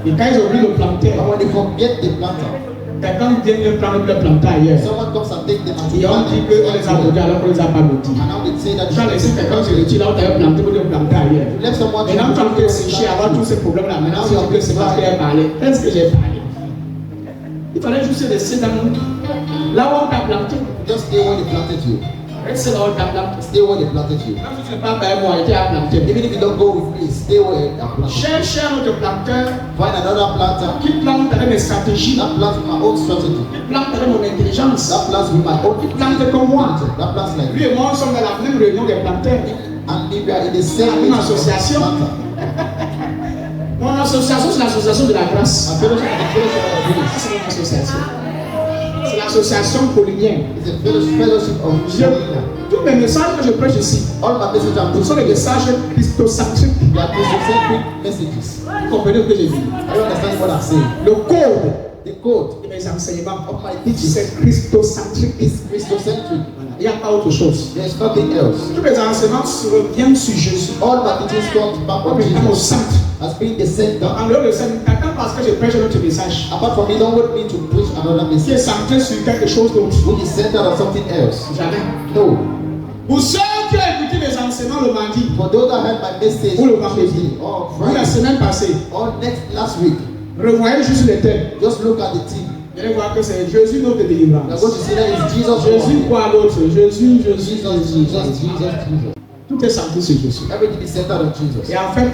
Et quand ils oublient le planter, But when they forget the planter, quelqu'un vient de prendre le planter ailleurs. someone comes and takes them and Et on dit qu'on les a logés alors qu'on les a pas logés. and now they say that Tu as laissé quelqu'un se retirer là où tu avais planté pour le planter ailleurs. you left someone Maintenant, tu as fait sécher, avoir tous ces problèmes-là. Maintenant, tu dis que c'est parce qu'il a parlé. Est-ce que j'ai parlé? Il fallait juste laisser dans là où on t'a planté. Just stay where they planted you. Reste là où on t'a planté. Stay where they planted you. Quand tu ne fais pas par moi, il t'a planté. Even if you don't go with me, stay where they are planted. Cherche un autre planteur Find another planter. qui plante avec mes stratégies, That plants with my own strategy. qui plante avec mon intelligence. That plants with my own Plante comme moi. That plants like Lui et moi, nous sommes dans la même réunion des planteurs. and if you are in the same Une association. planter. Mon association, c'est l'association de la grâce. A fellowship is a fellowship of grace. C'est mon association. C'est l'association paulinienne. It's a fellowship of sharing. Tous mes messages que je prêche ici, All my messages are ce sont des messages christocentriques. They are Christocentric messages. Vous comprenez ce que j'ai dit? Are you understanding what I'm saying? Le code The code de mes enseignements of my teaching c'est christocentrique. is Christocentric. Il n'y a pas autre chose. There is nothing else. Tous mes enseignements reviennent sur Jésus. All my teachings come back Comme on étant au Jesus centre. as being the center. En dehors de ça, t'attends parce que je prêche un autre message Apart from me, don't want me to preach another qui est message centré sur quelque chose d'autre. which is centered on something else. Jamais. No. Pour ceux qui ont écouté mes enseignements le mardi For those that heard my message ou le on vendredi Tuesday or ou la Friday semaine passée, or last week, revoyez juste les thèmes. just look at the team. Vous allez voir que c'est Jésus notre You're délivrance. going to see that it's Jesus. Jésus Lord. quoi d'autre? Jésus, Jésus, Jesus. Tout est centré sur Jésus. Everything is centered on Jesus. Et en fait,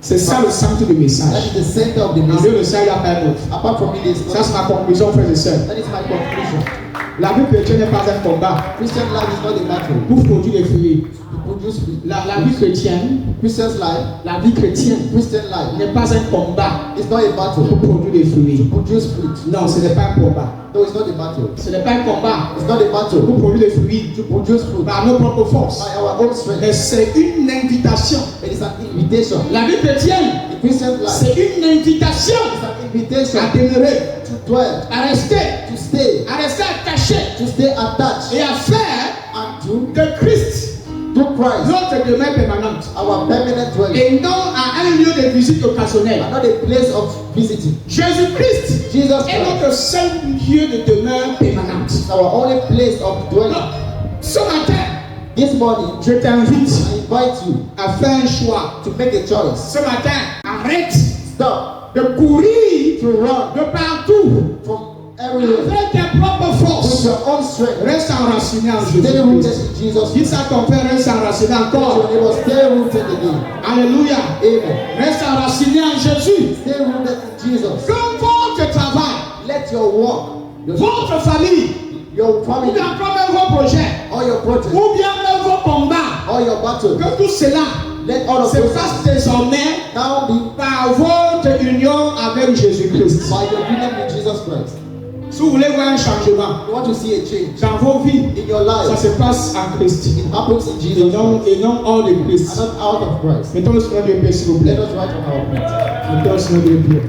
c'est ça le centre du That message. is the center of the En dehors message. de ça, il n'y a pas d'autre. Apart from me, there's Ça, c'est nothing. ma conclusion, frères et sœurs. That is my conclusion. La vie chrétienne n'est pas un combat Christian life is not a battle pour produire des fruits. to produce fruit. La vie chrétienne, Christian's life, la vie chrétienne Christian life, n'est pas un combat it's not a battle pour produire des fruits. to produce fruit. Non, ce n'est pas un combat. No, it's not a battle. Ce n'est pas un combat It's not a battle pour produire des fruits to produce fruit par nos propres forces. by our own strength. Mais c'est une invitation. It is an invitation. La vie chrétienne, The Christian life c'est une invitation is an invitation à demeurer, to dwell, à rester attaché to stay attached, et à faire and to de Christ Christ, notre demeure permanente our permanent dwelling, et non à un lieu de visite occasionnelle. and not a place of visiting. Jésus-Christ Jesus est Christ notre seul lieu de demeure permanente. is our only place of dwelling. Non, ce matin, This morning, je t'invite I invite you à faire un choix. to make a choice. Ce matin, arrête Stop de courir to run de partout from everywhere avec tes propres with forces. your own strength. Reste enraciné en Stay rooted Jésus-Christ. in Jesus. Dis ça à ton père, reste enraciné Tell encore. your neighbor, stay rooted again. Alléluia. Amen. Reste enraciné en Jésus. Stay rooted in Jesus. Comme votre travail, Let your work, votre famille, your ou family, bien encore même vos projets, all your projects, ou bien même vos combats, all your battles, que tout cela let all of se those fasse désormais now be par votre union avec Jésus-Christ. by your union with Jesus Christ. Si vous voulez voir un changement You want to see a change dans vos vies, in your ça life. se passe en Christ It happens in et Jesus non, Christ, et non hors de and Christ. not out of Christ. Mettons-le sur notre pied, s'il vous Let plaît. us write on our feet. Mettons-le sur notre pied.